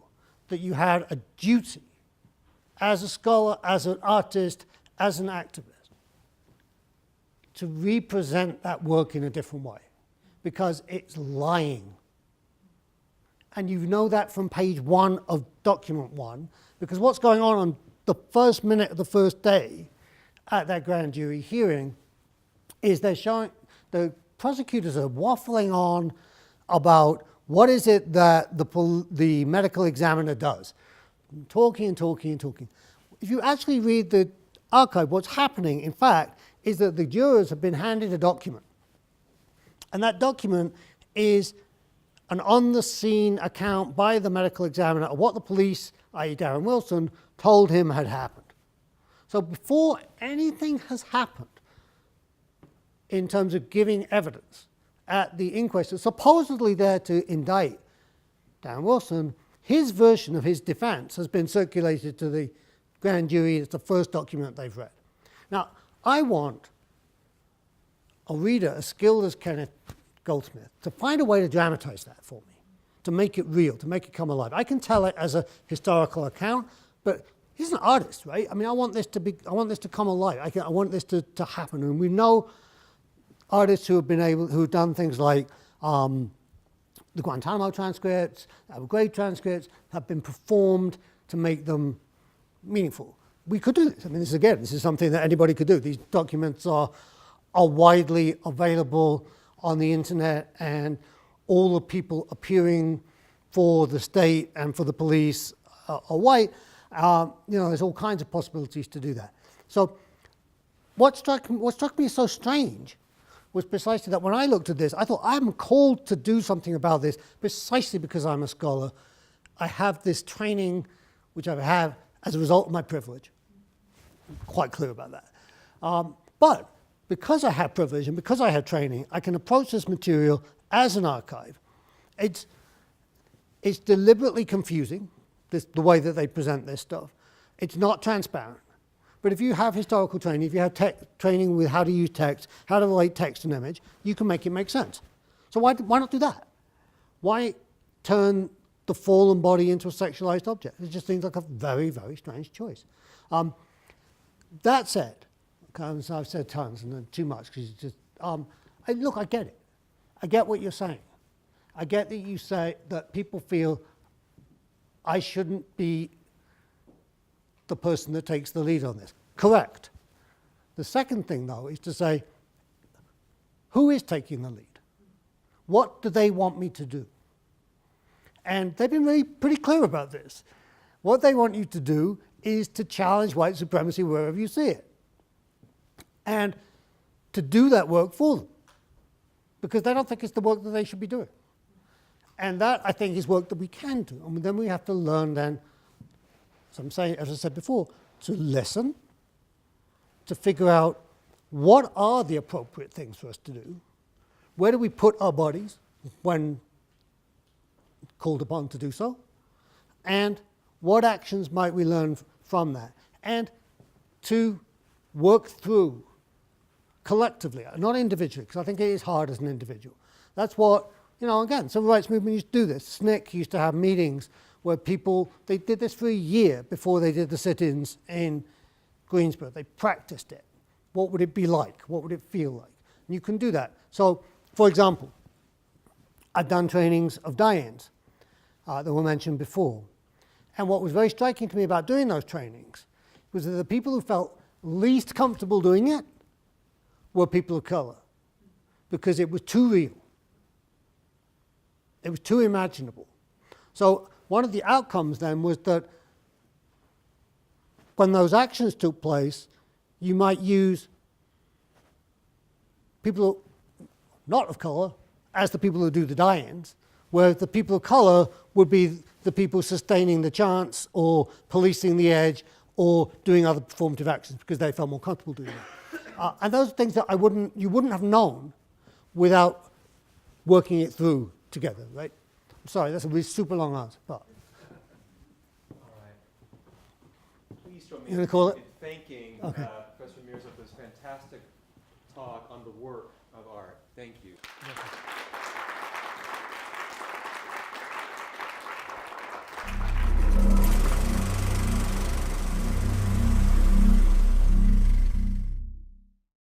that you had a duty as a scholar, as an artist, as an activist, to represent that work in a different way, because it's lying. And you know that from page 1 of document 1, because what's going on the first minute of the first day at that grand jury hearing is they're showing, the prosecutors are waffling on about what is it that the medical examiner does. Talking and talking and talking. If you actually read the archive, what's happening, in fact, is that the jurors have been handed a document. And that document is an on-the-scene account by the medical examiner of what the police, i.e. Darren Wilson, told him had happened. So before anything has happened in terms of giving evidence at the inquest, it's supposedly there to indict Darren Wilson, his version of his defense has been circulated to the grand jury. It's the first document they've read. Now, I want a reader as skilled as Kenneth Goldsmith to find a way to dramatize that for me, to make it real, to make it come alive. I can tell it as a historical account, but he's an artist, right? I mean, I want this to come alive. I want this to happen. And we know artists who have done things like the Guantanamo transcripts, Abu Ghraib transcripts, have been performed to make them meaningful. We could do this. I mean, this is something that anybody could do. These documents are widely available on the internet, and all the people appearing for the state and for the police are white. There's all kinds of possibilities to do that. So what struck me so strange was precisely that when I looked at this, I thought, I'm called to do something about this precisely because I'm a scholar. I have this training, which I have as a result of my privilege. I'm quite clear about that. But because I have privilege and because I have training, I can approach this material as an archive. It's deliberately confusing, the way that they present this stuff. It's not transparent. But if you have historical training, if you have training with how to use text, how to relate text and image, you can make it make sense. So why not do that? Why turn the fallen body into a sexualized object? It just seems like a very, very strange choice. That said, I've said tons and too much because it's just, look, I get it. I get what you're saying. I get that you say that people feel I shouldn't be the person that takes the lead on this. Correct. The second thing, though, is to say, who is taking the lead? What do they want me to do? And they've been really pretty clear about this. What they want you to do is to challenge white supremacy wherever you see it. And to do that work for them. Because they don't think it's the work that they should be doing. And that, I think, is work that we can do. And then we have to learn then, as I said before, to listen, to figure out what are the appropriate things for us to do, where do we put our bodies when called upon to do so, and what actions might we learn from that, and to work through collectively, not individually, because I think it is hard as an individual. That's what, again, civil rights movement used to do this. SNCC used to have meetings where they did this for a year before they did the sit-ins in Greensboro. They practiced it. What would it be like? What would it feel like? And you can do that. So, for example, I've done trainings of die-ins that were mentioned before. And what was very striking to me about doing those trainings was that the people who felt least comfortable doing it were people of color, because it was too real. It was too imaginable. So one of the outcomes then was that when those actions took place, you might use people not of color as the people who do the die-ins, where the people of color would be the people sustaining the chants or policing the edge or doing other performative actions because they felt more comfortable doing that. And those are things that you wouldn't have known without working it through together, right? I'm sorry, that's a really super long answer, but. All right. Please join me You gonna call it? in thanking Okay. Professor Mirzoeff for this fantastic talk on the work of art. Thank you.